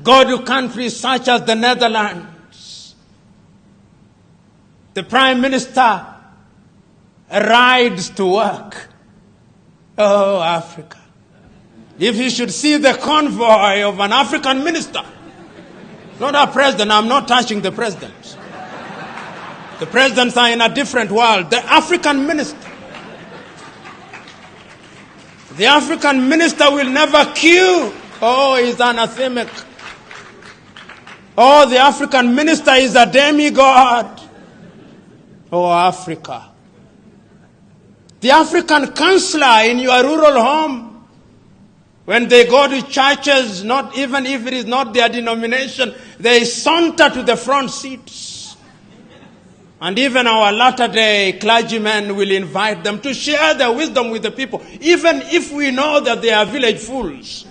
Go to countries such as the Netherlands. The Prime Minister rides to work. Oh, Africa. If you should see the convoy of an African minister, not a president, I'm not touching the presidents. The presidents are in a different world. The African minister. The African minister will never queue. Oh, he's anathemic. Oh, the African minister is a demigod. Oh, Africa. The African counselor in your rural home, when they go to churches, not even if it is not their denomination, they saunter to the front seats. And even our latter-day clergymen will invite them to share their wisdom with the people, even if we know that they are village fools.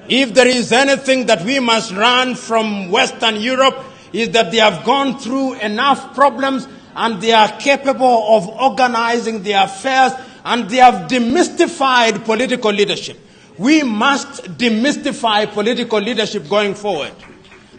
If there is anything that we must learn from Western Europe, is that they have gone through enough problems and they are capable of organizing their affairs, and they have demystified political leadership. We must demystify political leadership going forward.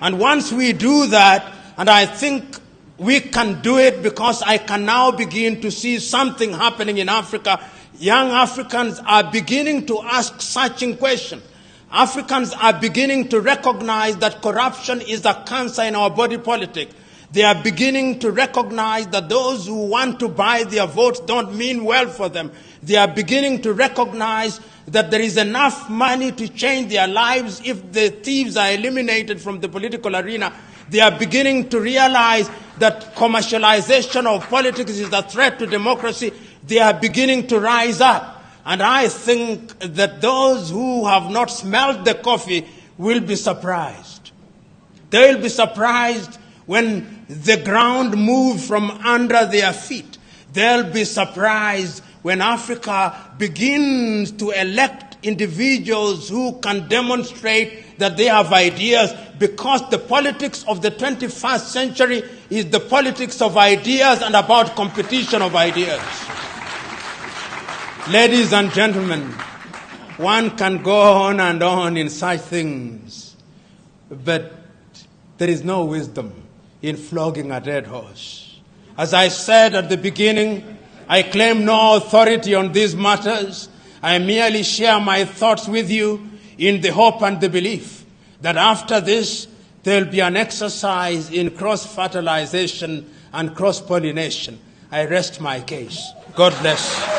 And once we do that, and I think we can do it because I can now begin to see something happening in Africa. Young Africans are beginning to ask searching questions. Africans are beginning to recognize that corruption is a cancer in our body politic. They are beginning to recognize that those who want to buy their votes don't mean well for them. They are beginning to recognize that there is enough money to change their lives if the thieves are eliminated from the political arena. They are beginning to realize that commercialization of politics is a threat to democracy. They are beginning to rise up. And I think that those who have not smelled the coffee will be surprised. They will be surprised when the ground moves from under their feet. They'll be surprised when Africa begins to elect individuals who can demonstrate that they have ideas, because the politics of the 21st century is the politics of ideas and about competition of ideas. Ladies and gentlemen, one can go on and on in such things, but there is no wisdom in flogging a dead horse. As I said at the beginning, I claim no authority on these matters. I merely share my thoughts with you in the hope and the belief that after this, there will be an exercise in cross-fertilization and cross-pollination. I rest my case. God bless.